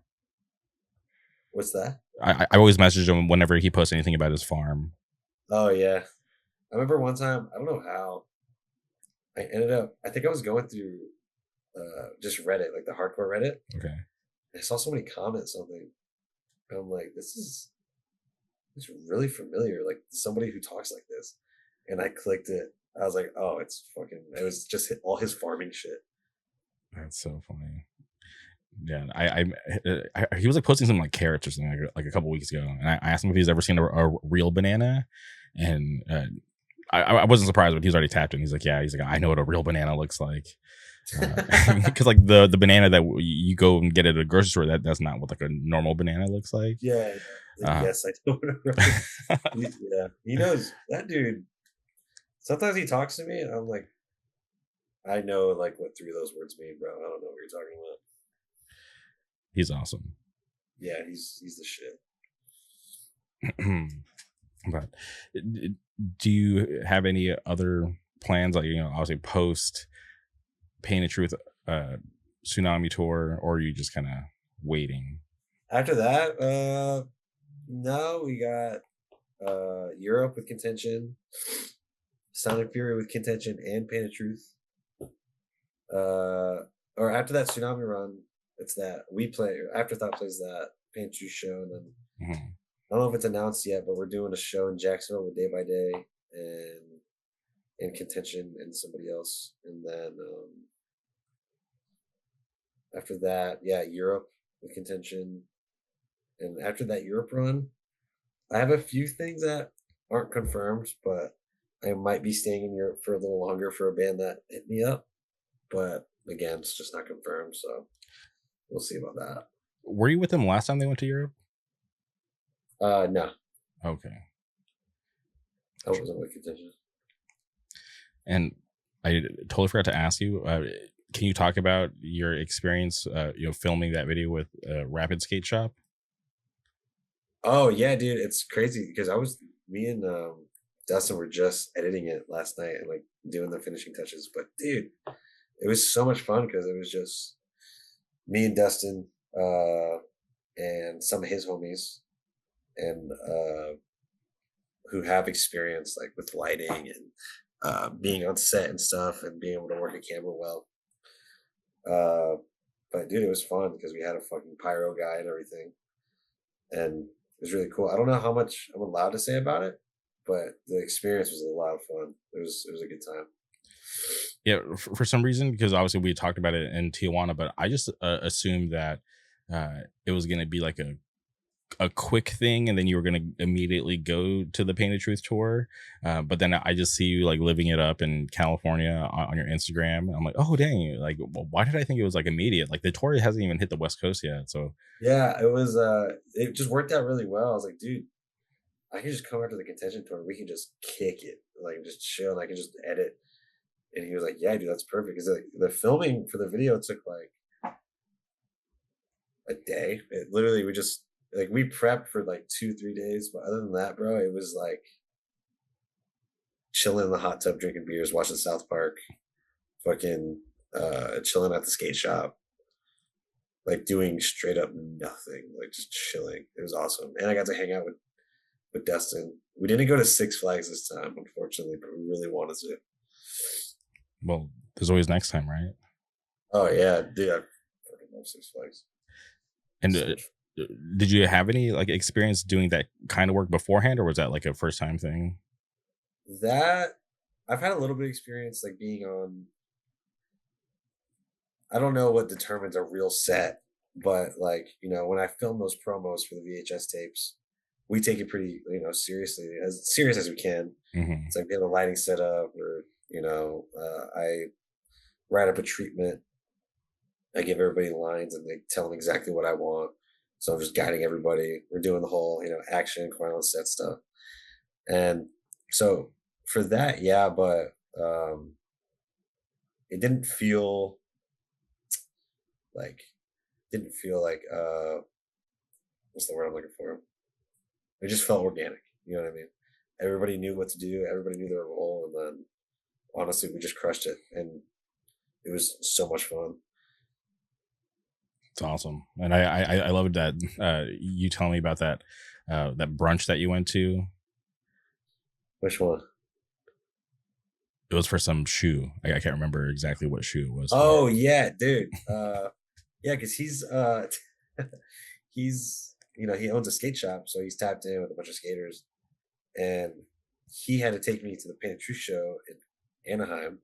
What's that? I always message him whenever he posts anything about his farm. Oh yeah, I remember one time. I don't know how I ended up. I think I was going through just Reddit, like the hardcore Reddit. Okay. I saw somebody comment something. And I'm like, it's really familiar. Like somebody who talks like this. And I clicked it. I was like, oh, it was just all his farming shit. That's so funny. Yeah, he was like posting some like carrots or something like a couple weeks ago, and I asked him if he's ever seen a real banana, and I wasn't surprised, but he was already tapped in. He's like, yeah, he's like, I know what a real banana looks like, because like the banana that you go and get at a grocery store, that's not what like a normal banana looks like. Yeah. Yes, I know. Yeah, he knows that dude. Sometimes he talks to me, and I'm like, I know like what three of those words mean, bro. I don't know what you're talking about. He's awesome. Yeah, he's the shit. But do you have any other plans, like, you know, obviously post Pain of Truth Tsunami tour, or are you just kind of waiting? After that, no, we got Europe with Contention, Sound and Fury with Contention, and Pain of Truth. Or after that Tsunami run, it's that we play. Afterthought plays that Pain of Truth show, and then I don't know if it's announced yet, but we're doing a show in Jacksonville with Day by Day and Contention and somebody else, and then after that, yeah, Europe with Contention, and after that Europe run, I have a few things that aren't confirmed, but I might be staying in Europe for a little longer for a band that hit me up. But again, it's just not confirmed, so we'll see about that. Were you with them last time they went to Europe? No. Okay. I wasn't with Contention. And I totally forgot to ask you, can you talk about your experience, you know, filming that video with Rapid Skate Shop? Oh yeah, dude, it's crazy because me and Dustin were just editing it last night and like doing the finishing touches. But dude, it was so much fun because it was just me and Dustin and some of his homies and who have experience like with lighting and being on set and stuff and being able to work a camera well. But dude, it was fun because we had a fucking pyro guy and everything, and it was really cool. I don't know how much I'm allowed to say about it, but the experience was a lot of fun. It was a good time. Yeah, for some reason, because obviously we talked about it in Tijuana, but I just assumed that it was going to be like a quick thing, and then you were going to immediately go to the Painted Truth tour. But then I just see you like living it up in California on your Instagram. I'm like, oh dang! Like, why did I think it was like immediate? Like the tour hasn't even hit the West Coast yet. So Yeah, it just worked out really well. I was like, dude, I can just come out to the contention tour. We can just kick it, like just chill. And I can just edit. And he was like, yeah, dude, that's perfect. Because the filming for the video took like a day. It literally, we just like we prepped for like 2, 3 days, but other than that, bro, it was like chilling in the hot tub, drinking beers, watching South Park, fucking chilling at the skate shop, like doing straight up nothing, like just chilling. It was awesome, and I got to hang out with Dustin. We didn't go to Six Flags this time, unfortunately, but we really wanted to. well, there's always next time, right? Oh yeah, dude, I fucking love Six Flags. And So much. did you have any like experience doing that kind of work beforehand, or was that like a first time thing? That I've had a little bit of experience like being on. I don't know what determines a real set, but like when I film those promos for the VHS tapes, we take it pretty seriously, as serious as we can. Hmm. It's like we have a lighting setup, or I write up a treatment. I give everybody lines and they tell them exactly what I want. So I'm just guiding everybody. We're doing the whole action, quiet on set stuff, and so for that, yeah, but it like didn't feel like what's the word I'm looking for? It just felt organic. You know what I mean? Everybody knew what to do. Everybody knew their role, and then honestly, we just crushed it, and it was so much fun. It's awesome, and I loved that you telling me about that brunch that you went to. Which one? It was for some shoe. I can't remember exactly what shoe it was for. Oh yeah, dude. Yeah, because he's he owns a skate shop, so he's tapped in with a bunch of skaters, and he had to take me to the Painted Truth show in Anaheim.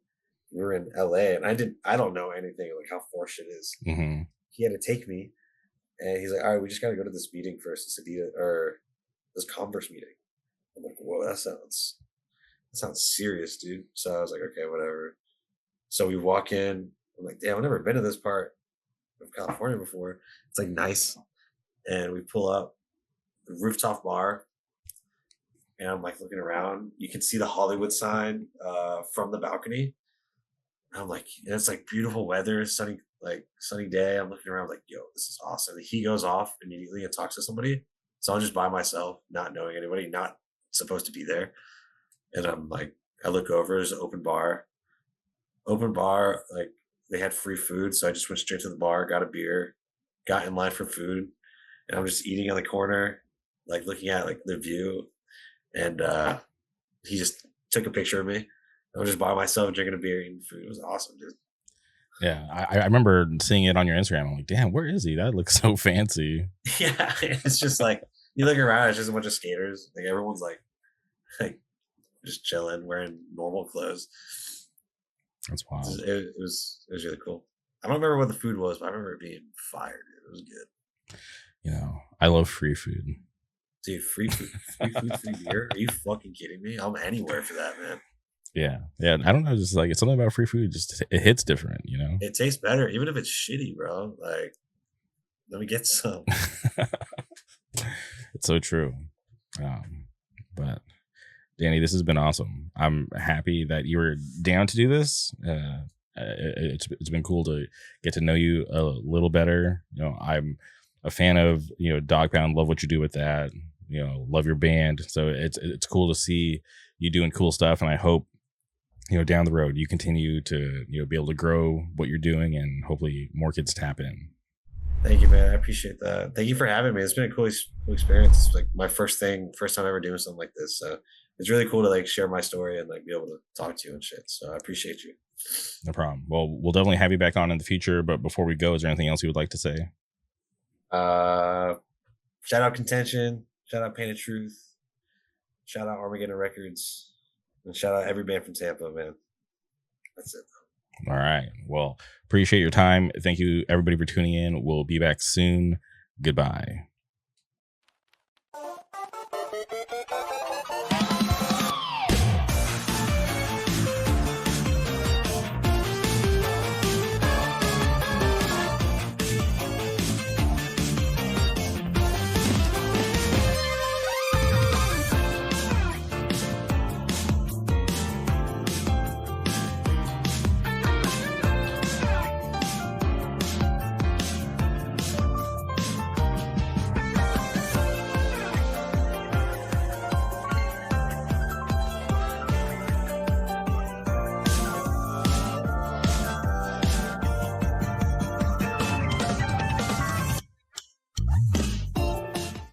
We were in LA, and I don't know anything like how far shit is. Hmm. He had to take me, and he's like, all right, we just got to go to this meeting first, this Adidas or this Converse meeting. I'm like, whoa, that sounds serious, dude. So I was like, okay, whatever. So we walk in. I'm like, damn, I've never been to this part of California before. It's like nice. And we pull up the rooftop bar, and I'm like looking around. You can see the Hollywood sign from the balcony. And I'm like, and it's like beautiful weather, sunny day. I'm looking around like, yo, this is awesome. He goes off immediately and talks to somebody. So I'm just by myself, not knowing anybody, not supposed to be there. And I'm like, I look over, there's an open bar, like they had free food. So I just went straight to the bar, got a beer, got in line for food, and I'm just eating on the corner, like looking at like the view. And he just took a picture of me. I was just by myself drinking a beer, eating food. It was awesome, dude. Yeah, I remember seeing it on your Instagram. I'm like, damn, where is he? That looks so fancy. Yeah, it's just like you look around, it's just a bunch of skaters. Like everyone's like just chilling, wearing normal clothes. That's wild. It was really cool. I don't remember what the food was, but I remember it being fire, dude. It was good. I love free food. Dude, free food, free food, free beer. Are you fucking kidding me? I'm anywhere for that, man. Yeah, yeah. I don't know, just like it's something about free food. Just it hits different. It tastes better, even if it's shitty, bro. Like, let me get some. It's so true. But Danny, this has been awesome. I'm happy that you were down to do this. It's been cool to get to know you a little better. I'm a fan of Dog Pound. Love what you do with that. Love your band. So it's cool to see you doing cool stuff, and I hope down the road you continue to be able to grow what you're doing, and hopefully more kids tap in. Thank you, man. I appreciate that. Thank you for having me. It's been a cool experience. It's like my first time ever doing something like this. So it's really cool to like share my story and like be able to talk to you and shit. So I appreciate you. No problem. Well, we'll definitely have you back on in the future. But before we go, is there anything else you would like to say? Shout out Contention. Shout out Painted Truth. Shout out Armageddon Records. And shout out every band from Tampa, man. That's it. All right. Well, appreciate your time. Thank you, everybody, for tuning in. We'll be back soon. Goodbye.